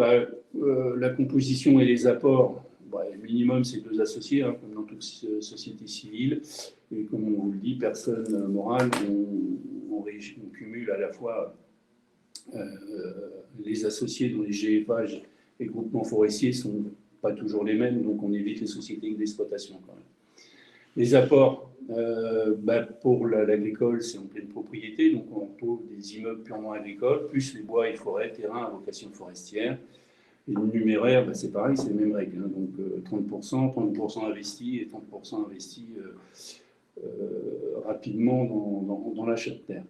la composition et les apports, le minimum c'est 2 associés, hein, comme dans toute société civile. Et comme on vous le dit, personne morale, on cumule à la fois les associés dont les GFA et groupements forestiers ne sont pas toujours les mêmes, donc on évite les sociétés d'exploitation quand même. Les apports, pour l'agricole, c'est en pleine propriété, donc on trouve des immeubles purement agricoles, plus les bois et forêts, terrains à vocation forestière. Et le numéraire, c'est pareil, c'est les mêmes règles, hein, donc 30% investis et 30% investis rapidement dans l'achat de terre.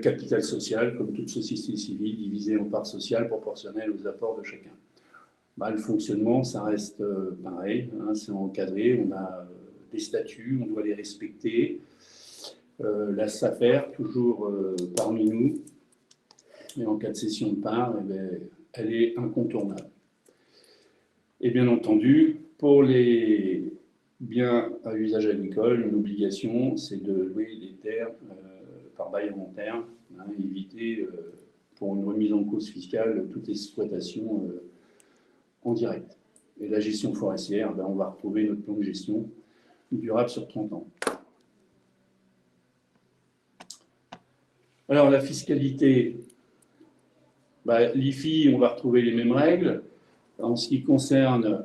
Capital social, comme toute société civile, divisé en parts sociales proportionnelles aux apports de chacun. Le fonctionnement, ça reste pareil, hein, c'est encadré, on a des statuts, on doit les respecter. La SAFER, toujours parmi nous, et en cas de cession de part, elle est incontournable. Et bien entendu, pour les biens à usage agricole, une obligation, c'est de louer les terres par bail à long terme, hein, éviter pour une remise en cause fiscale toute exploitation en direct. Et la gestion forestière, ben, on va retrouver notre plan de gestion durable sur 30 ans. Alors la fiscalité, bah, l'IFI, on va retrouver les mêmes règles. En ce qui concerne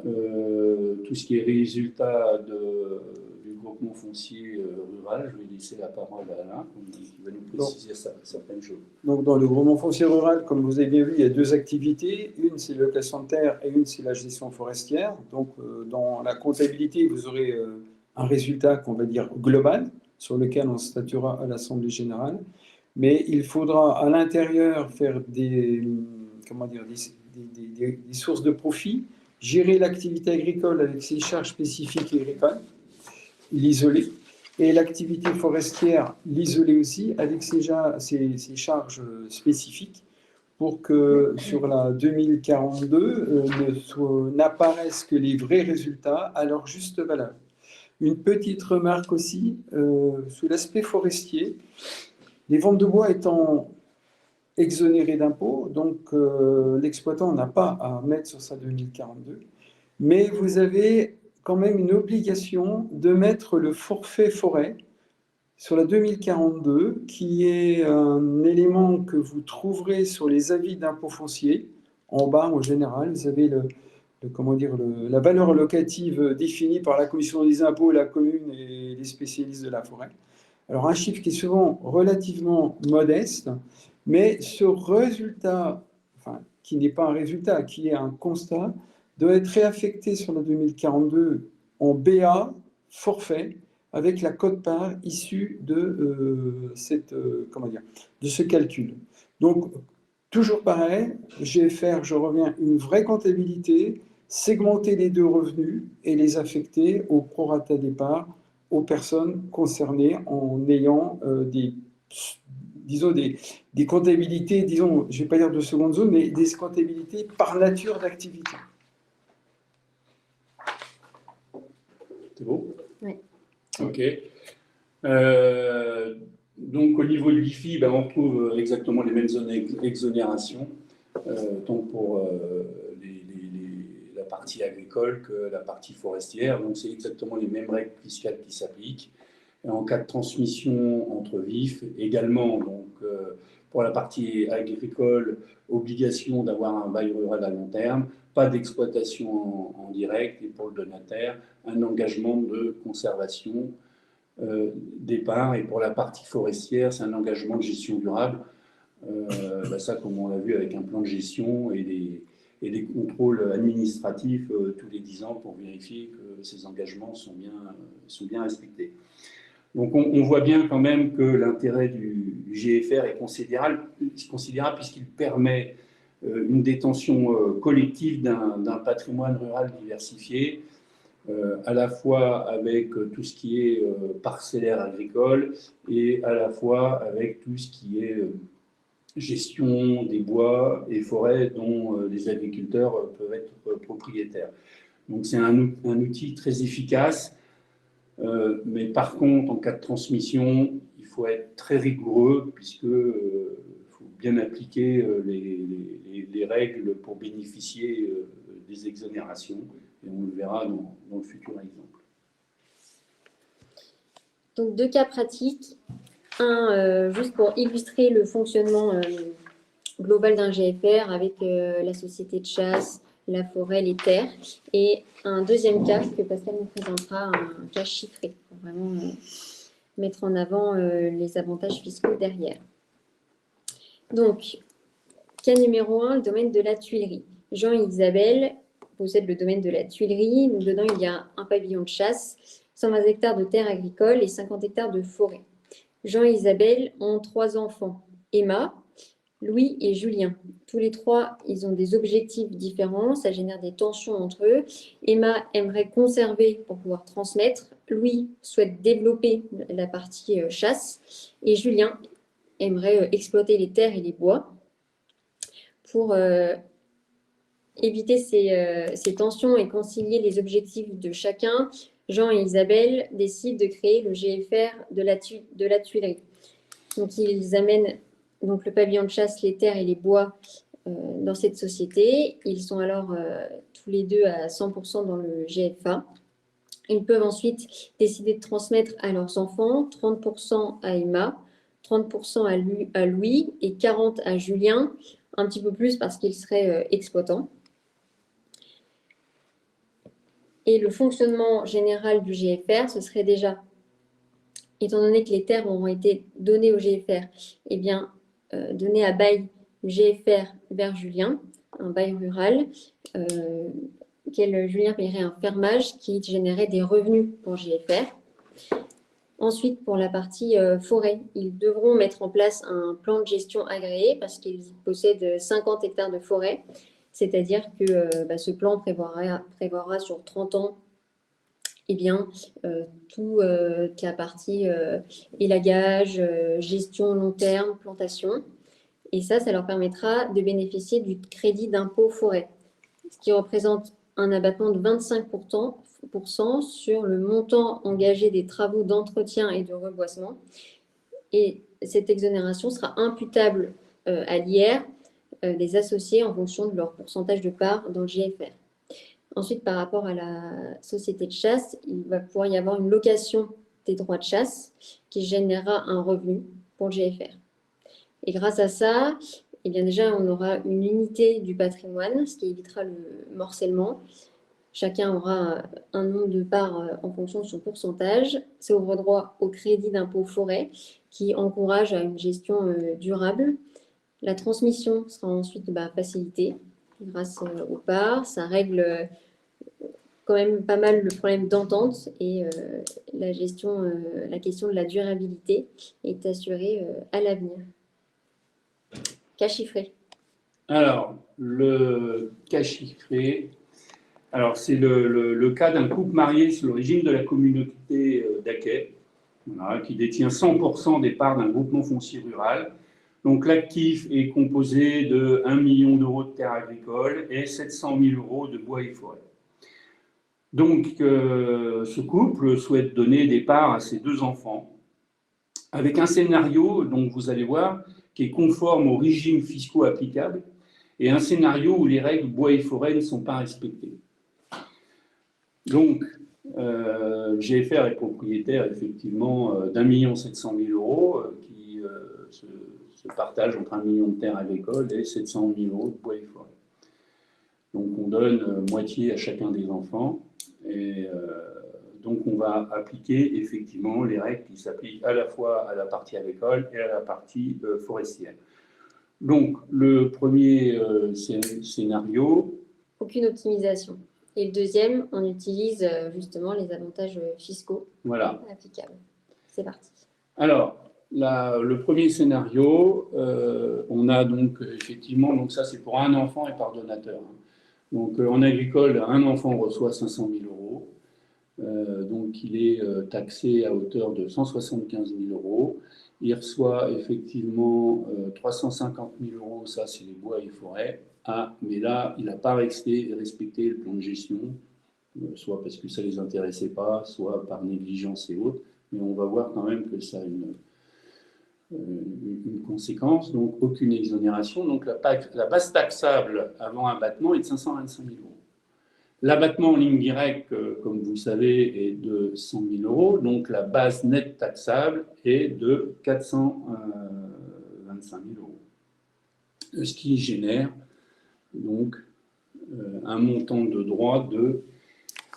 tout ce qui est résultat du groupement foncier rural, je vais laisser la parole à Alain, qui va nous préciser certaines choses. Donc, dans le groupement foncier rural, comme vous avez bien vu, il y a deux activités. Une, c'est la location de terre et une, c'est la gestion forestière. Donc, dans la comptabilité, vous aurez un résultat qu'on va dire global, sur lequel on statuera à l'Assemblée générale. Mais il faudra à l'intérieur faire des sources de profit, gérer l'activité agricole avec ses charges spécifiques agricoles, l'isoler, et l'activité forestière, l'isoler aussi avec ses charges spécifiques pour que sur la 2042 n'apparaissent que les vrais résultats à leur juste valeur. Une petite remarque aussi, sous l'aspect forestier, les ventes de bois étant exonérées d'impôts, donc l'exploitant n'a pas à mettre sur sa 2042, mais vous avez quand même une obligation de mettre le forfait forêt sur la 2042, qui est un élément que vous trouverez sur les avis d'impôt foncier. En bas, en général, vous avez la valeur locative définie par la commission des impôts, la commune et les spécialistes de la forêt. Alors, un chiffre qui est souvent relativement modeste, mais ce résultat, enfin, qui n'est pas un résultat, qui est un constat, doit être réaffecté sur la 2042 en BA forfait avec la quote-part issue de ce calcul. Donc, toujours pareil, je vais faire, je reviens, une vraie comptabilité, segmenter les deux revenus et les affecter au prorata départ aux personnes concernées en ayant des comptabilités, disons, je ne vais pas dire de seconde zone, mais des comptabilités par nature d'activité. C'est beau? Oui. Ok. Donc, au niveau de l'IFI, ben, on retrouve exactement les mêmes exonérations, tant pour la partie agricole que la partie forestière. Donc, c'est exactement les mêmes règles fiscales qui s'appliquent. Et en cas de transmission entre vifs, également, donc, pour la partie agricole, obligation d'avoir un bail rural à long terme, pas d'exploitation en direct, et pour le donataire, un engagement de conservation des parts. Et pour la partie forestière, c'est un engagement de gestion durable. Ça, comme on l'a vu avec un plan de gestion et des contrôles administratifs tous les 10 ans pour vérifier que ces engagements sont bien respectés. Donc on voit bien quand même que l'intérêt du GFR est considérable puisqu'il permet une détention collective d'un patrimoine rural diversifié, à la fois avec tout ce qui est parcellaire agricole et à la fois avec tout ce qui est gestion des bois et forêts dont les agriculteurs peuvent être propriétaires. Donc c'est un outil très efficace, mais par contre, en cas de transmission, il faut être très rigoureux puisqu'il faut bien appliquer les règles pour bénéficier des exonérations. Et on le verra dans le futur exemple. Donc, deux cas pratiques. Un, juste pour illustrer le fonctionnement global d'un GFR avec la société de chasse, la forêt, les terres. Et un deuxième cas que Pascal nous présentera, un cas chiffré, pour vraiment mettre en avant les avantages fiscaux derrière. Donc, cas numéro 1, le domaine de la Tuilerie. Jean et Isabelle possèdent le domaine de la Tuilerie. Donc, dedans, il y a un pavillon de chasse, 120 hectares de terres agricoles et 50 hectares de forêt. Jean et Isabelle ont 3 enfants, Emma, Louis et Julien. Tous les 3, ils ont des objectifs différents, ça génère des tensions entre eux. Emma aimerait conserver pour pouvoir transmettre. Louis souhaite développer la partie chasse. Et Julien aimerait exploiter les terres et les bois pour éviter ces tensions et concilier les objectifs de chacun, Jean et Isabelle décident de créer le GFR de la Tuilerie. Donc, ils amènent donc, le pavillon de chasse, les terres et les bois dans cette société. Ils sont alors tous les deux à 100% dans le GFA. Ils peuvent ensuite décider de transmettre à leurs enfants 30% à Emma, 30% à Louis et 40% à Julien, un petit peu plus parce qu'il serait exploitant. Et le fonctionnement général du GFR, ce serait déjà, étant donné que les terres auront été données au GFR, eh bien, données à bail GFR vers Julien, un bail rural, auquel Julien paierait un fermage qui générait des revenus pour GFR. Ensuite, pour la partie forêt, ils devront mettre en place un plan de gestion agréé parce qu'ils possèdent 50 hectares de forêt. C'est-à-dire que ce plan prévoira sur 30 ans eh bien, toute la partie élagage, gestion long terme, plantation. Et ça leur permettra de bénéficier du crédit d'impôt forêt, ce qui représente un abattement de 25% sur le montant engagé des travaux d'entretien et de reboisement. Et cette exonération sera imputable à l'IR des associés en fonction de leur pourcentage de part dans le GFR. Ensuite, par rapport à la société de chasse, il va pouvoir y avoir une location des droits de chasse qui générera un revenu pour le GFR. Et grâce à ça, eh bien déjà, on aura une unité du patrimoine, ce qui évitera le morcellement. Chacun aura un nombre de parts en fonction de son pourcentage. Ça ouvre droit au crédit d'impôt forêt qui encourage à une gestion durable. La transmission sera ensuite facilitée grâce aux parts. Ça règle quand même pas mal le problème d'entente et la question de la durabilité est assurée à l'avenir. Cas chiffré. Alors, le cas chiffré, c'est le cas d'un couple marié sous le régime de la communauté d'Aquet, voilà, qui détient 100% des parts d'un groupement foncier rural. Donc, l'actif est composé de 1 million d'euros de terres agricoles et 700 000 euros de bois et forêts. Donc, ce couple souhaite donner des parts à ses 2 enfants, avec un scénario, donc vous allez voir, qui est conforme aux régimes fiscaux applicables, et un scénario où les règles bois et forêt ne sont pas respectées. Donc, GFR est propriétaire effectivement d'1 700 000 euros qui se partagent entre 1 million de terres agricoles et 700 000 euros de bois et forêt. Donc, on donne moitié à chacun des enfants. Et donc, on va appliquer effectivement les règles qui s'appliquent à la fois à la partie agricole et à la partie forestière. Donc, le premier scénario. Aucune optimisation. Et le deuxième, on utilise justement les avantages fiscaux applicables. C'est parti. Alors, le premier scénario, on a donc effectivement, donc ça c'est pour un enfant et par donateur. Donc, en agricole, un enfant reçoit 500 000 euros. Donc, il est taxé à hauteur de 175 000 euros. Il reçoit effectivement 350 000 euros, ça c'est les bois et les forêts. Ah, mais là, il n'a pas respecté le plan de gestion, soit parce que ça ne les intéressait pas, soit par négligence et autres. Mais on va voir quand même que ça a une conséquence, donc aucune exonération. Donc la base taxable avant abattement est de 525 000 euros. L'abattement en ligne directe, comme vous savez, est de 100 000 euros, donc la base nette taxable est de 425 000 euros. Ce qui génère donc un montant de droit de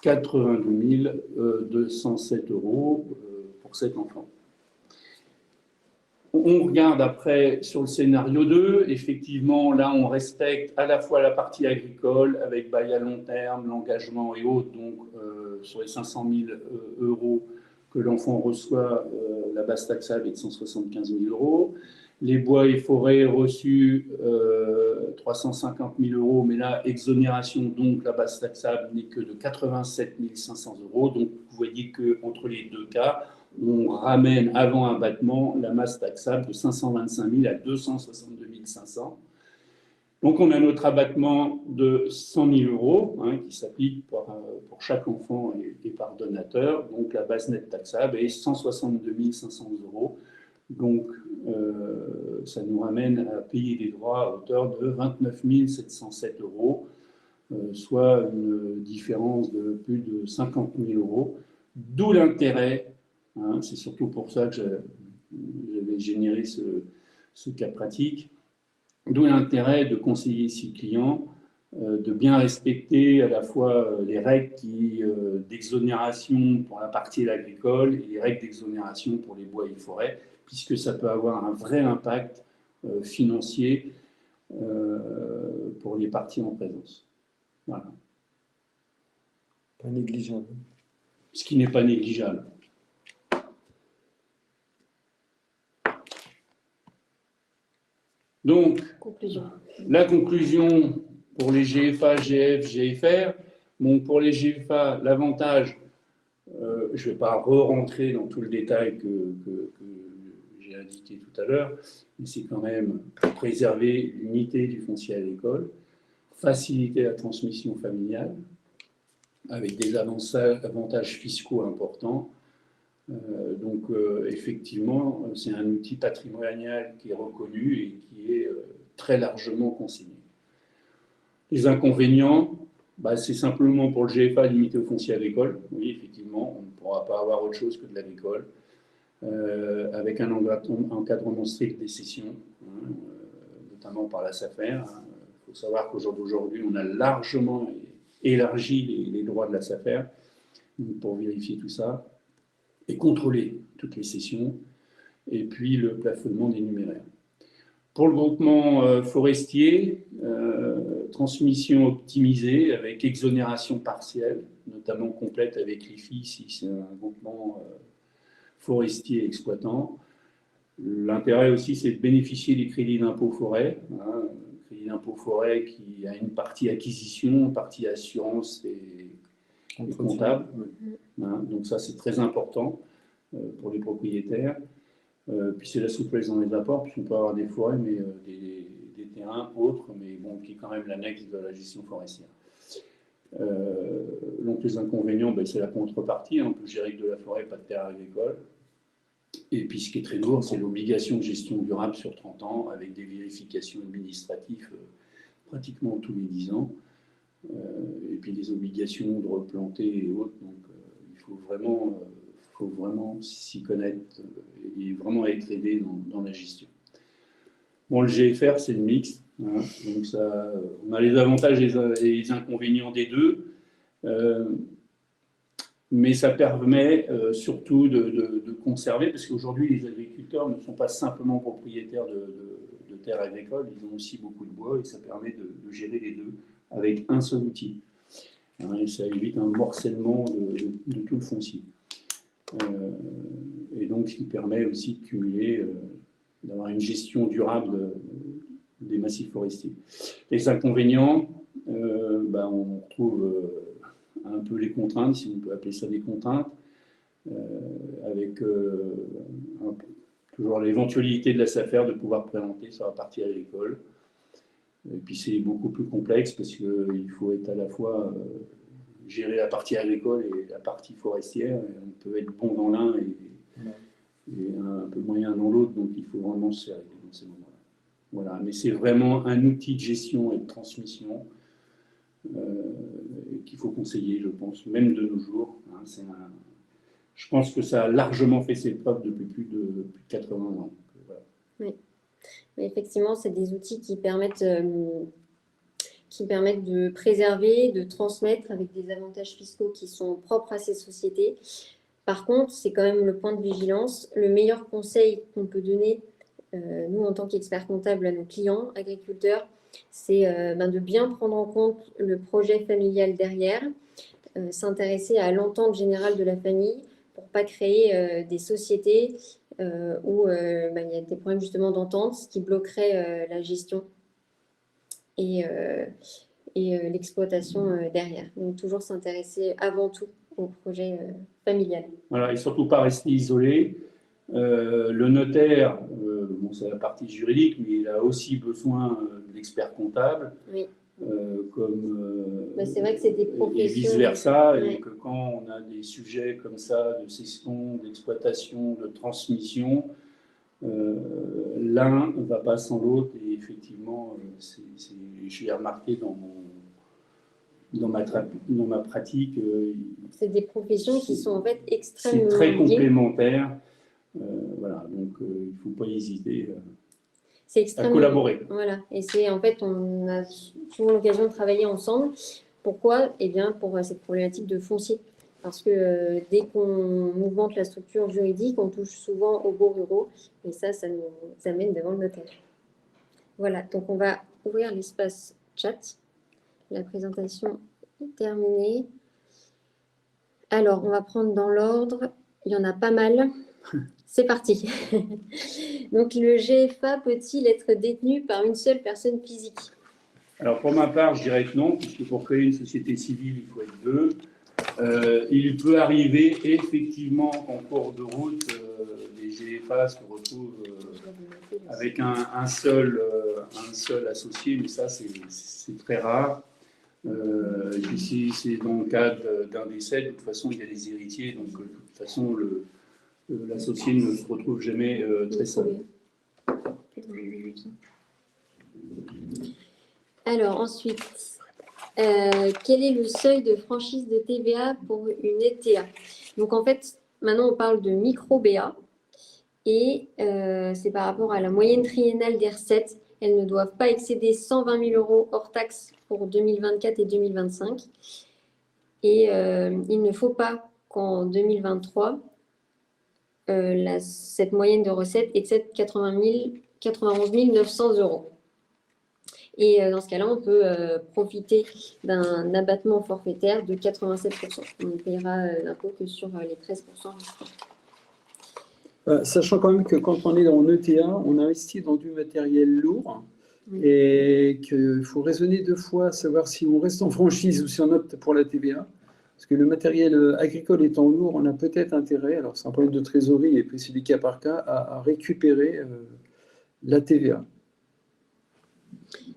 82 207 euros pour cet enfant. On regarde après sur le scénario 2, effectivement, là, on respecte à la fois la partie agricole avec bail à long terme, l'engagement et autres, donc sur les 500 000 euros que l'enfant reçoit, la base taxable est de 175 000 euros. Les bois et forêts reçus, 350 000 euros, mais là, exonération, donc la base taxable n'est que de 87 500 euros. Donc, vous voyez qu'entre les deux cas, on ramène avant abattement la masse taxable de 525 000 à 262 500. Donc, on a notre abattement de 100 000 euros qui s'applique pour chaque enfant et par donateur. Donc, la base nette taxable est 162 500 euros. Donc, ça nous ramène à payer des droits à hauteur de 29 707 euros, soit une différence de plus de 50 000 euros. D'où l'intérêt, c'est surtout pour ça que j'avais généré ce cas pratique, d'où l'intérêt de conseiller ses clients de bien respecter à la fois les règles d'exonération pour la partie agricole et les règles d'exonération pour les bois et forêts, puisque ça peut avoir un vrai impact financier pour les parties en présence. Voilà. Pas négligeable. Ce qui n'est pas négligeable. Donc, la conclusion pour les GFA, GF, GFR. Bon, pour les GFA, l'avantage, je ne vais pas re-rentrer dans tout le détail que j'ai indiqué tout à l'heure, mais c'est quand même préserver l'unité du foncier agricole, faciliter la transmission familiale, avec des avantages fiscaux importants. Donc, effectivement, c'est un outil patrimonial qui est reconnu et qui est très largement conseillé. Les inconvénients, c'est simplement pour le GFA limité au foncier agricole. Oui, effectivement, on ne pourra pas avoir autre chose que de l'agricole, avec un encadrement strict des cessions, notamment par la SAFER. Il faut savoir qu'aujourd'hui, on a largement élargi les droits de la SAFER pour vérifier tout ça et contrôler toutes les cessions, et puis le plafonnement des numéraires. Pour le groupement forestier, transmission optimisée avec exonération partielle, notamment complète avec l'IFI si c'est un groupement forestier exploitant. L'intérêt aussi, c'est de bénéficier des crédits d'impôt forêt. Crédit d'impôt forêt qui a une partie acquisition, une partie assurance et comptable. Donc ça, c'est très important pour les propriétaires. Puis c'est la souplesse dans les apports, puisqu'on peut avoir des forêts, mais des terrains autres, mais bon, qui est quand même l'annexe de la gestion forestière. Donc les inconvénients, c'est la contrepartie. On peut gérer que de la forêt, pas de terre agricole. Et puis ce qui est très lourd, c'est l'obligation de gestion durable sur 30 ans, avec des vérifications administratives pratiquement tous les 10 ans. Et puis des obligations de replanter et autres. Donc il faut vraiment s'y connaître et vraiment être aidé dans la gestion. Bon, le GFR, c'est le mix. Donc ça, on a les avantages et les inconvénients des deux. Mais ça permet surtout de conserver, parce qu'aujourd'hui, les agriculteurs ne sont pas simplement propriétaires de terres agricoles, ils ont aussi beaucoup de bois, et ça permet de gérer les deux avec un seul outil. Et ça évite un morcellement de tout le foncier. Et donc, ce qui permet aussi de cumuler, d'avoir une gestion durable des massifs forestiers. Les inconvénients, on retrouve un peu les contraintes, si on peut appeler ça des contraintes, avec toujours l'éventualité de la SAFER de pouvoir présenter sur la partie agricole. Et puis c'est beaucoup plus complexe parce qu'il faut être à la fois gérer la partie agricole et la partie forestière. On peut être bon dans l'un et un peu moyen dans l'autre, donc il faut vraiment se serrer dans ces moments-là. Voilà, mais c'est vraiment un outil de gestion et de transmission qu'il faut conseiller, je pense, même de nos jours. Je pense que ça a largement fait ses preuves depuis plus de 80 ans. Voilà. Oui. Mais effectivement, c'est des outils qui permettent de préserver, de transmettre avec des avantages fiscaux qui sont propres à ces sociétés. Par contre, c'est quand même le point de vigilance. Le meilleur conseil qu'on peut donner, nous, en tant qu'experts comptables, à nos clients, agriculteurs, c'est de bien prendre en compte le projet familial derrière, s'intéresser à l'entente générale de la famille pour ne pas créer des sociétés où il y a des problèmes justement d'entente, ce qui bloquerait la gestion et l'exploitation derrière. Donc toujours s'intéresser avant tout au projet familial. Voilà, et surtout pas rester isolé. Le notaire, bon, c'est la partie juridique, mais il a aussi besoin d'experts comptables, Oui. comme C'est vrai que c'est des et professions. vice-versa, Ouais. et que quand on a des sujets comme ça de cession, d'exploitation, de transmission, l'un ne va pas sans l'autre, et effectivement, je l'ai remarqué dans ma pratique, C'est des professions qui sont en fait c'est extrêmement très liées. complémentaire. Voilà, donc il ne faut pas hésiter C'est à extrêmement. collaborer. Voilà. Et c'est en fait, on a souvent l'occasion de travailler ensemble. Pourquoi? Eh bien, pour cette problématique de foncier. Parce que dès qu'on mouvemente la structure juridique, on touche souvent aux baux ruraux. Et ça nous amène devant le notaire. Voilà. Donc, on va ouvrir l'espace chat. La présentation est terminée. Alors, on va prendre dans l'ordre. Il y en a pas mal. C'est parti. Donc, le GFA peut-il être détenu par une seule personne physique? Alors pour ma part, je dirais que non, puisque pour créer une société civile, il faut être deux. Il peut arriver effectivement qu'en cours de route, les GFA se retrouvent avec un seul associé, mais ça c'est très rare. Et puis si c'est dans le cadre d'un décès, de toute façon il y a des héritiers, donc de toute façon l'associé ne se retrouve jamais très seul. Alors ensuite, quel est le seuil de franchise de TVA pour une ETA? Donc en fait, maintenant on parle de micro-BA et c'est par rapport à la moyenne triennale des recettes. Elles ne doivent pas excéder 120 000 euros hors taxes pour 2024 et 2025. Et il ne faut pas qu'en 2023, cette moyenne de recettes excède 91 900 euros. Et dans ce cas-là, on peut profiter d'un abattement forfaitaire de 87%. On ne paiera l'impôt que sur les 13%. Sachant quand même que quand on est en ETA, on investit dans du matériel lourd et qu'il faut raisonner deux fois, savoir si on reste en franchise ou si on opte pour la TVA. Parce que le matériel agricole étant lourd, on a peut-être intérêt, alors c'est un problème de trésorerie et puis c'est du cas par cas, à récupérer la TVA.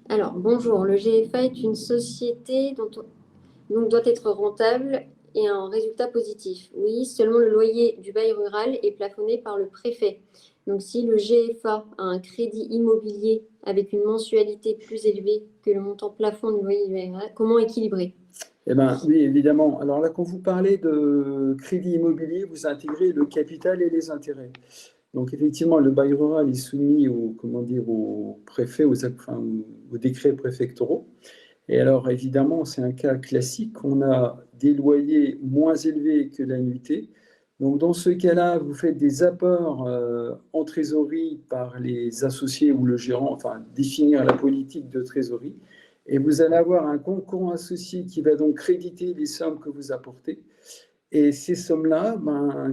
Alors, bonjour. Le GFA est une société dont doit être rentable et un résultat positif. Oui, seulement le loyer du bail rural est plafonné par le préfet. Donc, si le GFA a un crédit immobilier avec une mensualité plus élevée que le montant plafond du loyer du bail rural, comment équilibrer? Eh bien, oui, évidemment. Alors là, quand vous parlez de crédit immobilier, vous intégrez le capital et les intérêts. Donc, effectivement, le bail rural est soumis au préfet, aux décrets préfectoraux. Et alors, évidemment, c'est un cas classique. On a des loyers moins élevés que l'annuité. Donc, dans ce cas-là, vous faites des apports en trésorerie par les associés ou le gérant, enfin, définir la politique de trésorerie. Et vous allez avoir un compte courant associé qui va donc créditer les sommes que vous apportez. Et ces sommes-là,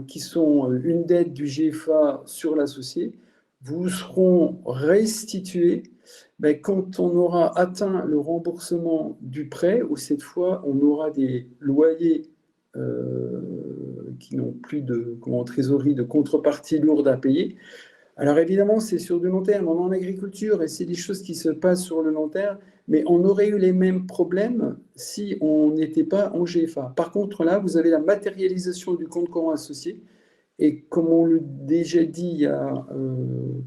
qui sont une dette du GFA sur l'associé, vous seront restituées quand on aura atteint le remboursement du prêt, où cette fois, on aura des loyers qui n'ont plus de trésorerie, de contrepartie lourde à payer. Alors évidemment, c'est sur du long terme. On est en agriculture et c'est des choses qui se passent sur le long terme, mais on aurait eu les mêmes problèmes si on n'était pas en GFA. Par contre, là, vous avez la matérialisation du compte courant associé. Et comme on l'a déjà dit il y a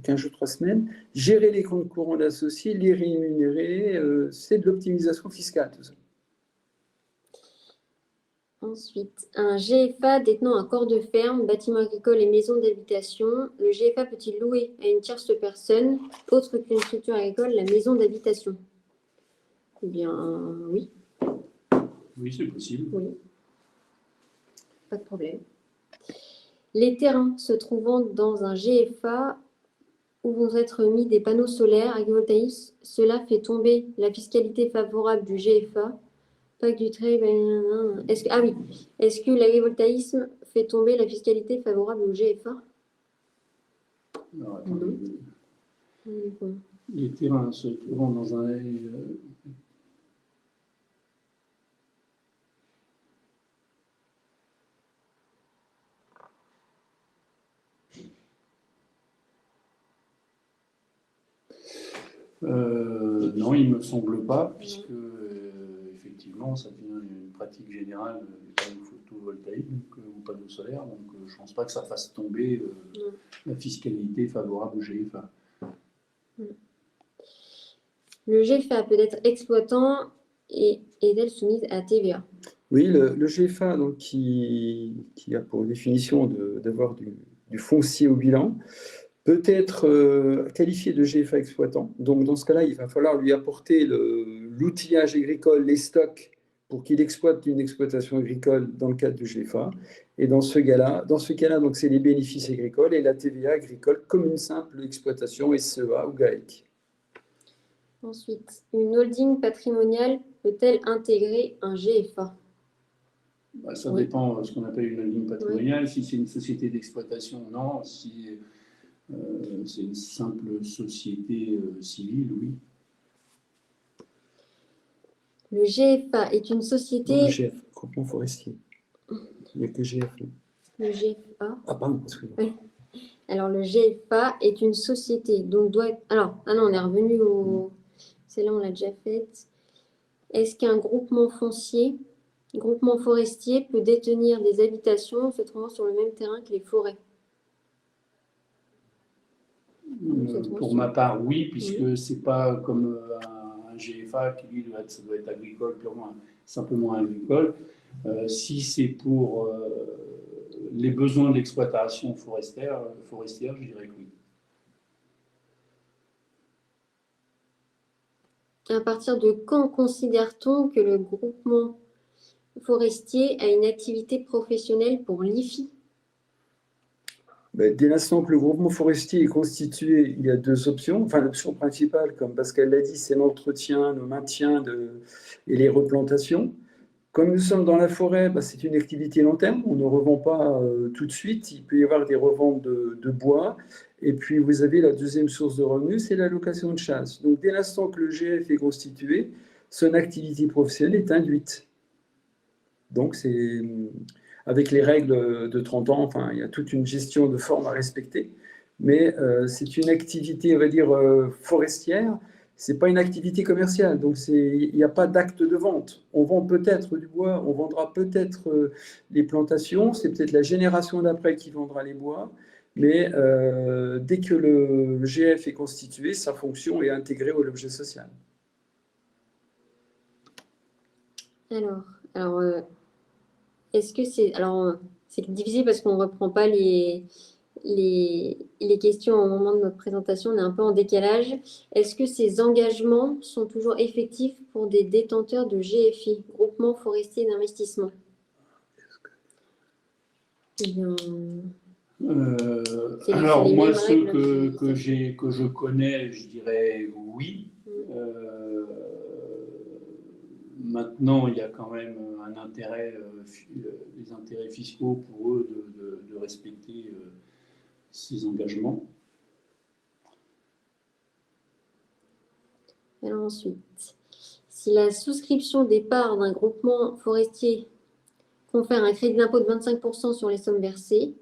15 jours, 3 semaines, gérer les comptes courants d'associés, les rémunérer, c'est de l'optimisation fiscale, tout ça. Ensuite, un GFA détenant un corps de ferme, bâtiment agricole et maison d'habitation, le GFA peut-il louer à une tierce personne, autre qu'une structure agricole, la maison d'habitation? Eh bien, oui. Oui, c'est possible. Oui. Pas de problème. Les terrains se trouvant dans un GFA où vont être mis des panneaux solaires agrivoltaïques, cela fait tomber la fiscalité favorable du GFA. Pas que du trait. Est-ce que l'agrivoltaïsme fait tomber la fiscalité favorable au GFA? Alors, attendez. Les terrains se trouvant dans un Non, il ne me semble pas, puisque effectivement, ça devient une pratique générale des panneaux photovoltaïques ou panneaux solaires. Donc, je ne pense pas que ça fasse tomber la fiscalité favorable au GFA. Le GFA peut être exploitant et est-elle soumise à TVA? Oui, le GFA, donc, qui a pour définition d'avoir du foncier au bilan, peut être qualifié de GFA exploitant. Donc, dans ce cas-là, il va falloir lui apporter l'outillage agricole, les stocks, pour qu'il exploite une exploitation agricole dans le cadre du GFA. Et dans ce cas-là, donc, c'est les bénéfices agricoles et la TVA agricole comme une simple exploitation SEA ou GAEC. Ensuite, une holding patrimoniale peut-elle intégrer un GFA? Ça dépend de ce qu'on appelle une holding patrimoniale. Si c'est une société d'exploitation, non. Si c'est une simple société civile, oui. Le GFA est une société... Non, le GF, groupement forestier. Il n'y a que GF. Le GFA. Ah, pardon, excusez-moi. Oui. Alors, le GFA est une société, donc doit être... Alors, non, on est revenu au... Celle-là, on l'a déjà faite. Est-ce qu'un groupement forestier peut détenir des habitations se trouvant sur le même terrain que les forêts? Pour ma part, oui, puisque c'est pas comme un GFA qui lui ça doit être agricole, simplement agricole. Si c'est pour les besoins de l'exploitation forestière, je dirais que oui. À partir de quand considère-t-on que le groupement forestier a une activité professionnelle pour l'IFI? Dès l'instant que le groupement forestier est constitué, il y a deux options. Enfin, l'option principale, comme Pascal l'a dit, c'est l'entretien, le maintien et les replantations. Comme nous sommes dans la forêt, c'est une activité long terme. On ne revend pas tout de suite. Il peut y avoir des reventes de bois. Et puis, vous avez la deuxième source de revenus, c'est la location de chasse. Donc, dès l'instant que le GF est constitué, son activité professionnelle est induite. Donc, c'est avec les règles de 30 ans, enfin, il y a toute une gestion de forme à respecter. Mais c'est une activité, on va dire, forestière. Ce n'est pas une activité commerciale, donc il n'y a pas d'acte de vente. On vend peut-être du bois, on vendra peut-être les plantations, c'est peut-être la génération d'après qui vendra les bois, mais dès que le GF est constitué, sa fonction est intégrée au l'objet social. Alors est-ce que c'est... Alors, c'est difficile parce qu'on ne reprend pas les questions au moment de notre présentation, on est un peu en décalage. Est-ce que ces engagements sont toujours effectifs pour des détenteurs de GFI, groupement forestier d'investissement? Alors, moi, ceux que je connais, je dirais oui. Maintenant, il y a quand même un intérêt, les intérêts fiscaux pour eux de respecter ces engagements. Alors ensuite, si la souscription des parts d'un groupement forestier confère un crédit d'impôt de 25% sur les sommes versées,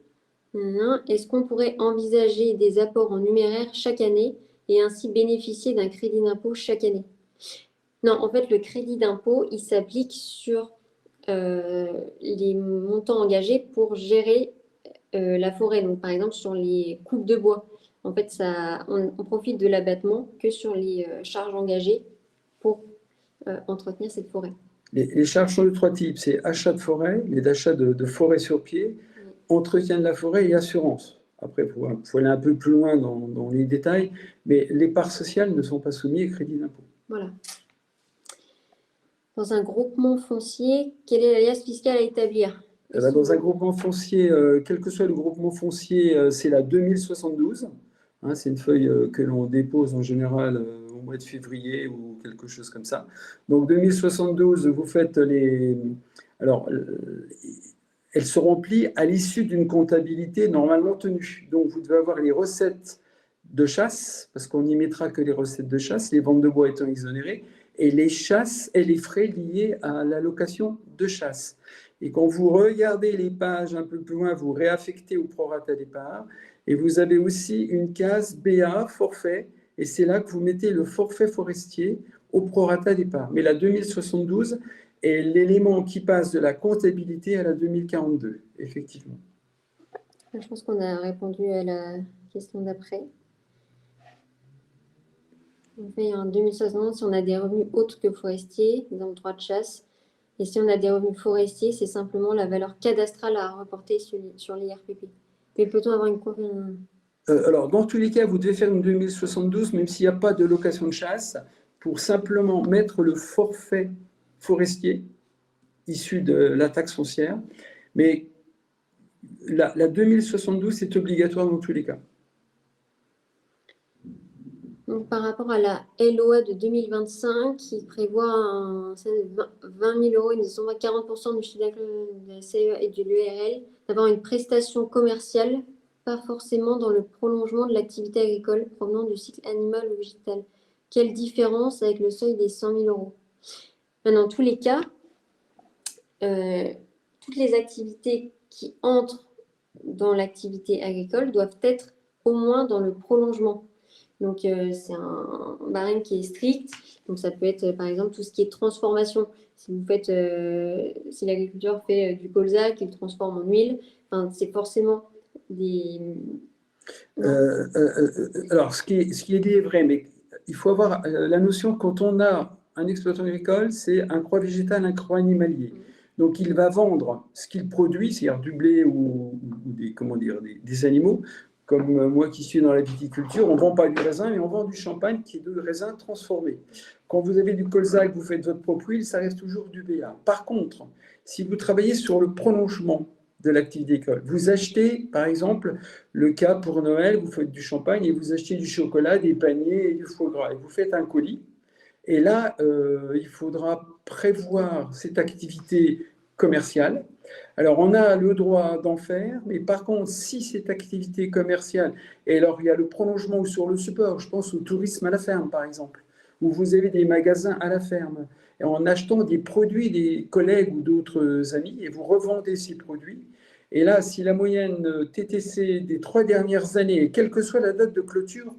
est-ce qu'on pourrait envisager des apports en numéraire chaque année et ainsi bénéficier d'un crédit d'impôt chaque année? Non, en fait, le crédit d'impôt, il s'applique sur les montants engagés pour gérer la forêt. Donc, par exemple, sur les coupes de bois. En fait, on profite de l'abattement que sur les charges engagées pour entretenir cette forêt. Les charges sont de trois types. C'est achat de forêt, mais d'achat de forêt sur pied, entretien de la forêt et assurance. Après, il faut aller un peu plus loin dans les détails, mais les parts sociales ne sont pas soumises au crédit d'impôt. Voilà. Dans un groupement foncier, quel est l'alias fiscal à établir? Dans un groupement foncier, quel que soit le groupement foncier, c'est la 2072. C'est une feuille que l'on dépose en général au mois de février ou quelque chose comme ça. Donc 2072, vous faites les... Alors, elle se remplit à l'issue d'une comptabilité normalement tenue. Donc vous devez avoir les recettes de chasse, parce qu'on n'y mettra que les recettes de chasse, les ventes de bois étant exonérées, et les chasses et les frais liés à la location de chasse. Et quand vous regardez les pages un peu plus loin, vous réaffectez au prorata des parts. Et vous avez aussi une case BA, forfait, et c'est là que vous mettez le forfait forestier au prorata départ. Mais la 2072 est l'élément qui passe de la comptabilité à la 2042, effectivement. Je pense qu'on a répondu à la question d'après. On fait en 2060 si on a des revenus autres que forestiers, exemple droit de chasse. Et si on a des revenus forestiers, c'est simplement la valeur cadastrale à reporter sur l'IRPP. Mais peut-on avoir une alors, dans tous les cas, vous devez faire une 2072, même s'il n'y a pas de location de chasse, pour simplement mettre le forfait forestier issu de la taxe foncière. Mais la 2072 est obligatoire dans tous les cas. Donc, par rapport à la LOA de 2025, qui prévoit 20 000 euros, ils nous envoient 40% du chiffre d'affaires de la CE et de l'URL, d'avoir une prestation commerciale, pas forcément dans le prolongement de l'activité agricole provenant du cycle animal ou végétal. Quelle différence avec le seuil des 100 000 euros? Dans tous les cas, toutes les activités qui entrent dans l'activité agricole doivent être au moins dans le prolongement. Donc, c'est un barème qui est strict. Donc, ça peut être, par exemple, tout ce qui est transformation. Si vous faites, si l'agriculteur fait du colza qu'il transforme en huile, c'est forcément des. Alors, ce qui est dit est vrai, mais il faut avoir la notion, quand on a un exploitant agricole, c'est un croix végétal, un croix animalier. Donc, il va vendre ce qu'il produit, c'est-à-dire du blé ou des animaux. Comme moi qui suis dans la viticulture, on ne vend pas du raisin, mais on vend du champagne qui est de raisin transformé. Quand vous avez du colza et que vous faites votre propre huile, ça reste toujours du BA. Par contre, si vous travaillez sur le prolongement de l'activité agricole, vous achetez, par exemple, le cas pour Noël, vous faites du champagne et vous achetez du chocolat, des paniers et du foie gras. Et vous faites un colis. Et là, il faudra prévoir cette activité commerciale. Alors, on a le droit d'en faire, mais par contre, si cette activité commerciale, et alors il y a le prolongement ou sur le support, je pense au tourisme à la ferme, par exemple, où vous avez des magasins à la ferme, et en achetant des produits des collègues ou d'autres amis, et vous revendez ces produits. Et là, si la moyenne TTC des 3 dernières années, et quelle que soit la date de clôture,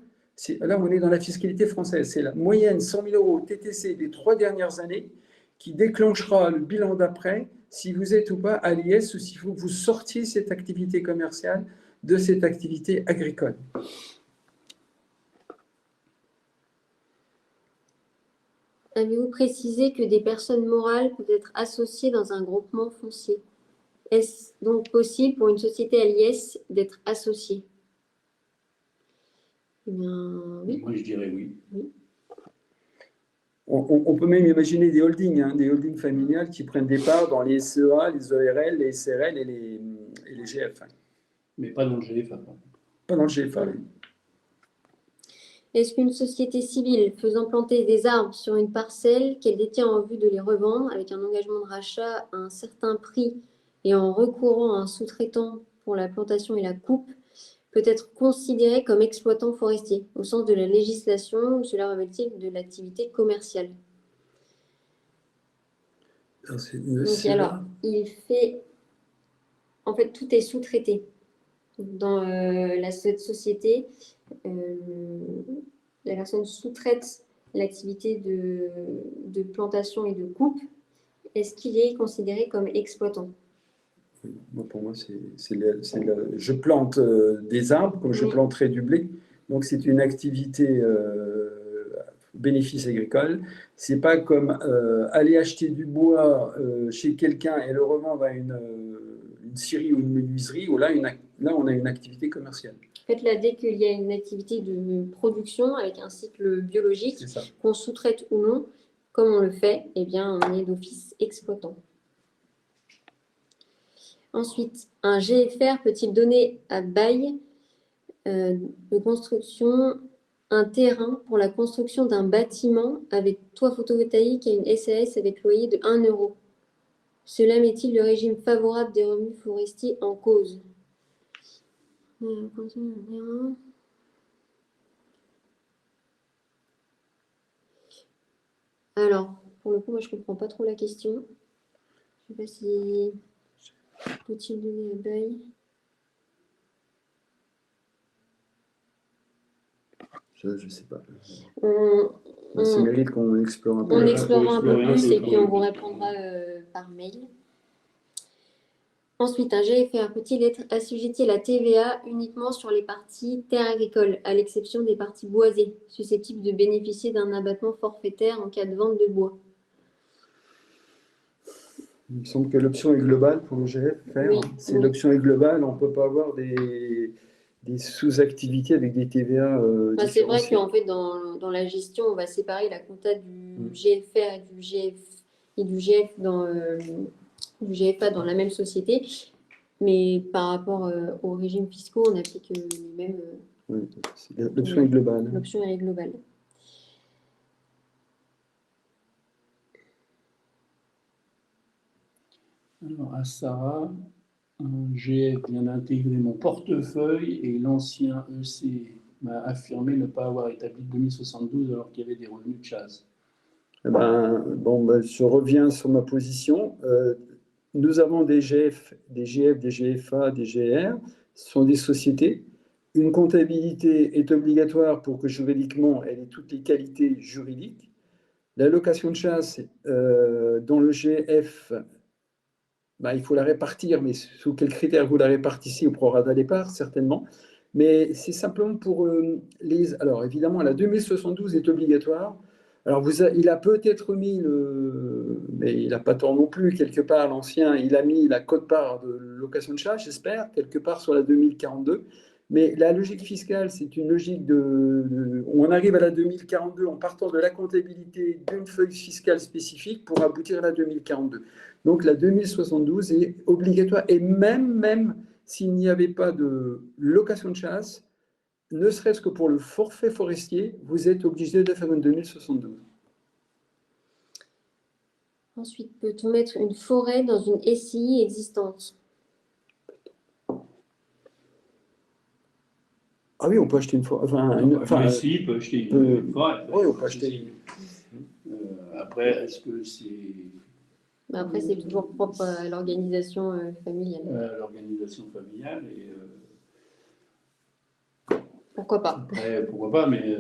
là, on est dans la fiscalité française. C'est la moyenne 100 000 euros TTC des 3 dernières années qui déclenchera le bilan d'après, si vous êtes ou pas à l'IS ou s'il faut que vous sortiez cette activité commerciale de cette activité agricole. Avez-vous précisé que des personnes morales peuvent être associées dans un groupement foncier? Est-ce donc possible pour une société à l'IS d'être associée? Eh bien, oui. Moi, je dirais oui. On peut même imaginer des holdings familiales qui prennent des parts dans les SEA, les ORL, les SRL et les GF. Mais pas dans le GFA. Pas dans le GFA, oui. Est-ce qu'une société civile faisant planter des arbres sur une parcelle qu'elle détient en vue de les revendre avec un engagement de rachat à un certain prix et en recourant à un sous-traitant pour la plantation et la coupe peut être considérée comme exploitant forestier au sens de la législation ou cela relève de l'activité commerciale? Alors, il fait... En fait, tout est sous-traité. Dans cette société, la personne sous-traite l'activité de plantation et de coupe. Est-ce qu'il est considéré comme exploitant? Moi, pour moi, je plante des arbres comme je planterais du blé. Donc, c'est une activité bénéfice agricole. C'est pas comme aller acheter du bois chez quelqu'un et le revendre à une scierie ou une menuiserie, où là, on a une activité commerciale. En fait, là, dès qu'il y a une activité de production avec un cycle biologique, qu'on sous-traite ou non, comme on le fait, eh bien, on est d'office exploitant. Ensuite, un GFR peut-il donner à bail de construction un terrain pour la construction d'un bâtiment avec toit photovoltaïque et une SAS avec loyer de 1 euro? Cela met-il le régime favorable des revenus forestiers en cause? Alors, pour le coup, moi, je ne comprends pas trop la question. Je ne sais pas si peut-il donner à bail. Ça, je ne sais pas. On, Ça on- mérite qu'on explore un peu. on Ouais, explorera un peu explorer un plus peu et quand puis on même. vous répondra par mail. Ensuite, un GFR peut-il être assujetti à la TVA uniquement sur les parties terres agricoles, à l'exception des parties boisées, susceptibles de bénéficier d'un abattement forfaitaire en cas de vente de bois? Il me semble que l'option est globale pour le GFR. Oui, Si oui. l'option est globale, on ne peut pas avoir des sous-activités avec des TVA Enfin, c'est vrai différenciés. qu'en fait, dans la gestion, on va séparer la compta du Mm. GFR et du GF du GFA dans la même société. Mais par rapport aux régimes fiscaux, on applique les mêmes. Oui, l'option est globale. L'option elle est globale. Alors, à Sarah, un GF vient d'intégrer mon portefeuille et l'ancien EC m'a affirmé ne pas avoir établi de 2072 alors qu'il y avait des revenus de chasse. Eh ben, bon, ben, je reviens sur ma position. Nous avons des GF, des GF, des GFA, des GR. Ce sont des sociétés. Une comptabilité est obligatoire pour que juridiquement, elle ait toutes les qualités juridiques. La location de chasse, dans le GF, ben, il faut la répartir, mais sous quels critères vous la répartissez au prorata départ, certainement. Mais c'est simplement pour les. Alors, évidemment, la 2072 est obligatoire. Alors, il a peut-être mis, mais il n'a pas tort non plus, quelque part, l'ancien, il a mis la quote-part de location de chasse, j'espère, quelque part sur la 2042. Mais la logique fiscale, c'est une logique où on arrive à la 2042 en partant de la comptabilité d'une feuille fiscale spécifique pour aboutir à la 2042. Donc la 2072 est obligatoire et même s'il n'y avait pas de location de chasse, ne serait-ce que pour le forfait forestier, vous êtes obligé de faire une 2072. Ensuite, peut-on mettre une forêt dans une SCI existante? Ah oui, on peut acheter une forêt. Enfin, si, il peut acheter une forêt. Oui, on peut acheter. Après, est-ce que c'est Après, c'est toujours propre à l'organisation familiale. l'organisation familiale Pourquoi pas? après, pourquoi pas, mais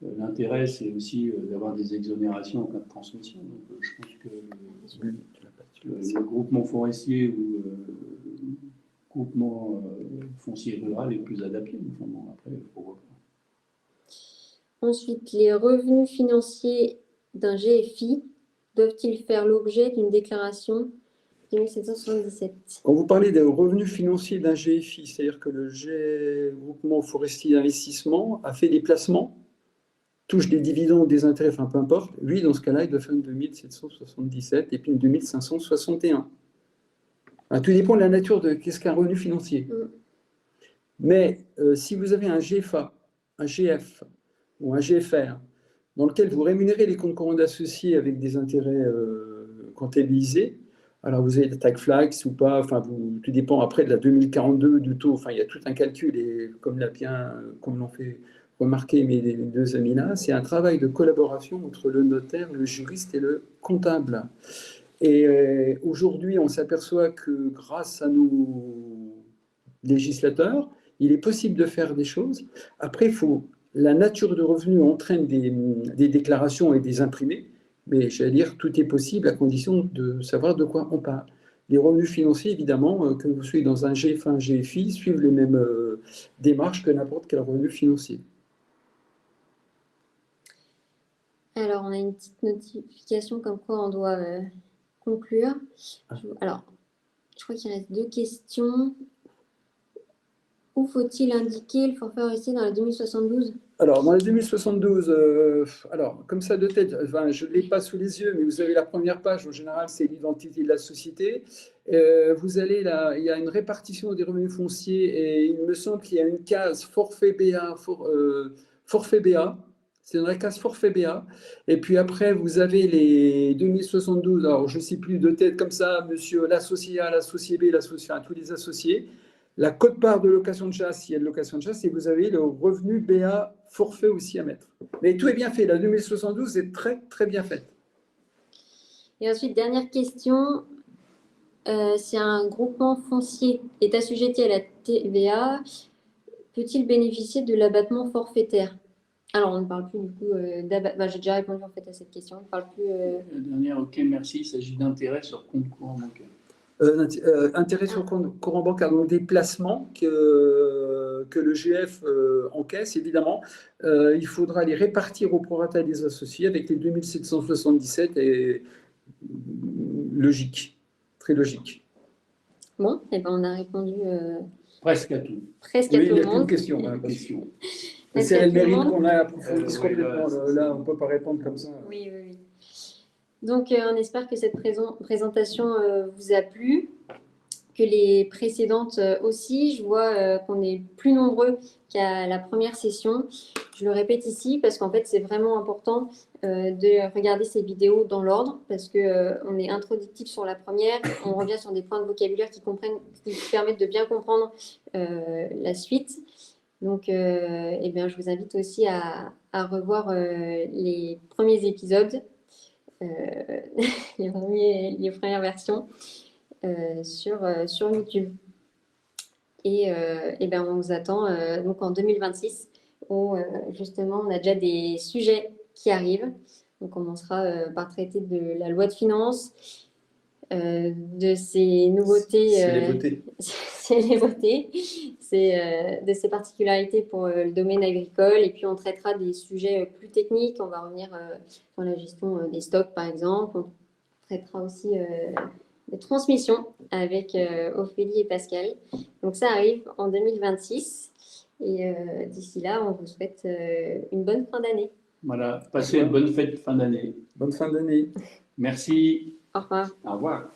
l'intérêt, c'est aussi d'avoir des exonérations en cas de transmission. Donc, je pense que le groupement forestier ou groupement foncier rural est plus adapté. Enfin, bon, après, pourquoi pas. Ensuite, les revenus financiers d'un GFI doivent-ils faire l'objet d'une déclaration de 1777? Quand vous parlez des revenus financiers d'un GFI, c'est-à-dire que le groupement forestier d'investissement a fait des placements, touche des dividendes, des intérêts, enfin peu importe, lui, dans ce cas-là, il doit faire une 2777 et puis une 2561. Tout dépend de la nature de qu'est-ce qu'un revenu financier. Mais si vous avez un GFA, un GF ou un GFR, dans lequel vous rémunérez les comptes courants d'associés avec des intérêts comptabilisés, alors vous avez la tax flax ou pas, enfin tout dépend après de la 2042 du taux, enfin il y a tout un calcul et comme l'ont fait remarquer mes deux amis là, c'est un travail de collaboration entre le notaire, le juriste et le comptable. Et aujourd'hui, on s'aperçoit que grâce à nos législateurs, il est possible de faire des choses. Après, la nature de revenus entraîne des déclarations et des imprimés, mais j'allais dire, tout est possible à condition de savoir de quoi on parle. Les revenus financiers, évidemment, que vous soyez dans un GFA, un GFI, suivent les mêmes démarches que n'importe quel revenu financier. Alors, on a une petite notification comme quoi on doit conclure. Alors, je crois qu'il reste 2 questions. Où faut-il indiquer le forfait forestier dans la 2072? Alors, dans la 2072, alors, comme ça de tête, enfin, je ne l'ai pas sous les yeux, mais vous avez la première page, en général, c'est l'identité de la société. Vous allez là, il y a une répartition des revenus fonciers et il me semble qu'il y a une case forfait BA, forfait BA. C'est dans la case forfait BA. Et puis après, vous avez les 2072, alors je ne sais plus de tête comme ça, monsieur l'associé A, l'associé B, l'associé, enfin, tous les associés. La quote-part de location de chasse, s'il y a de location de chasse, et vous avez le revenu BA forfait aussi à mettre. Mais tout est bien fait. La 2072 est très, très bien faite. Et ensuite, dernière question. Si un groupement foncier est assujetti à la TVA, peut-il bénéficier de l'abattement forfaitaire? Alors, on ne parle plus du coup d'abattement. J'ai déjà répondu en fait à cette question. On ne parle plus. La dernière, ok, merci. Il s'agit d'intérêt sur compte courant bancaire. Intérêt sur compte courant bancaire, donc des placements que le GF encaisse, évidemment. Il faudra les répartir au prorata des associés avec les 2777 et logique, très logique. Bon, et ben on a répondu Presque à tout. presque à Oui, tout il n'y le a plus de monde. questions. Une parce que question. c'est le tout le mérite monde. qu'on a approfondisse Oui, complètement. là, Là, on ne peut pas répondre comme ça. Oui, oui, oui. Donc, on espère que cette présentation vous a plu, que les précédentes aussi. Je vois qu'on est plus nombreux qu'à la première session. Je le répète ici parce qu'en fait, c'est vraiment important de regarder ces vidéos dans l'ordre parce qu'on est introductif sur la première, on revient sur des points de vocabulaire qui permettent de bien comprendre la suite. Donc, eh bien, je vous invite aussi à revoir les premiers épisodes, les premières versions sur YouTube. Et ben, on vous attend donc en 2026 où justement on a déjà des sujets qui arrivent. On commencera par traiter de la loi de finances, de ces nouveautés. C'est les beautés. C'est les beautés, de ses particularités pour le domaine agricole. Et puis, on traitera des sujets plus techniques. On va revenir sur la gestion des stocks, par exemple. On traitera aussi des transmissions avec Ophélie et Pascal. Donc, ça arrive en 2026. Et d'ici là, on vous souhaite une bonne fin d'année. Voilà, passez une bonne fête de fin d'année. Bonne fin d'année. Merci. Au revoir. Au revoir.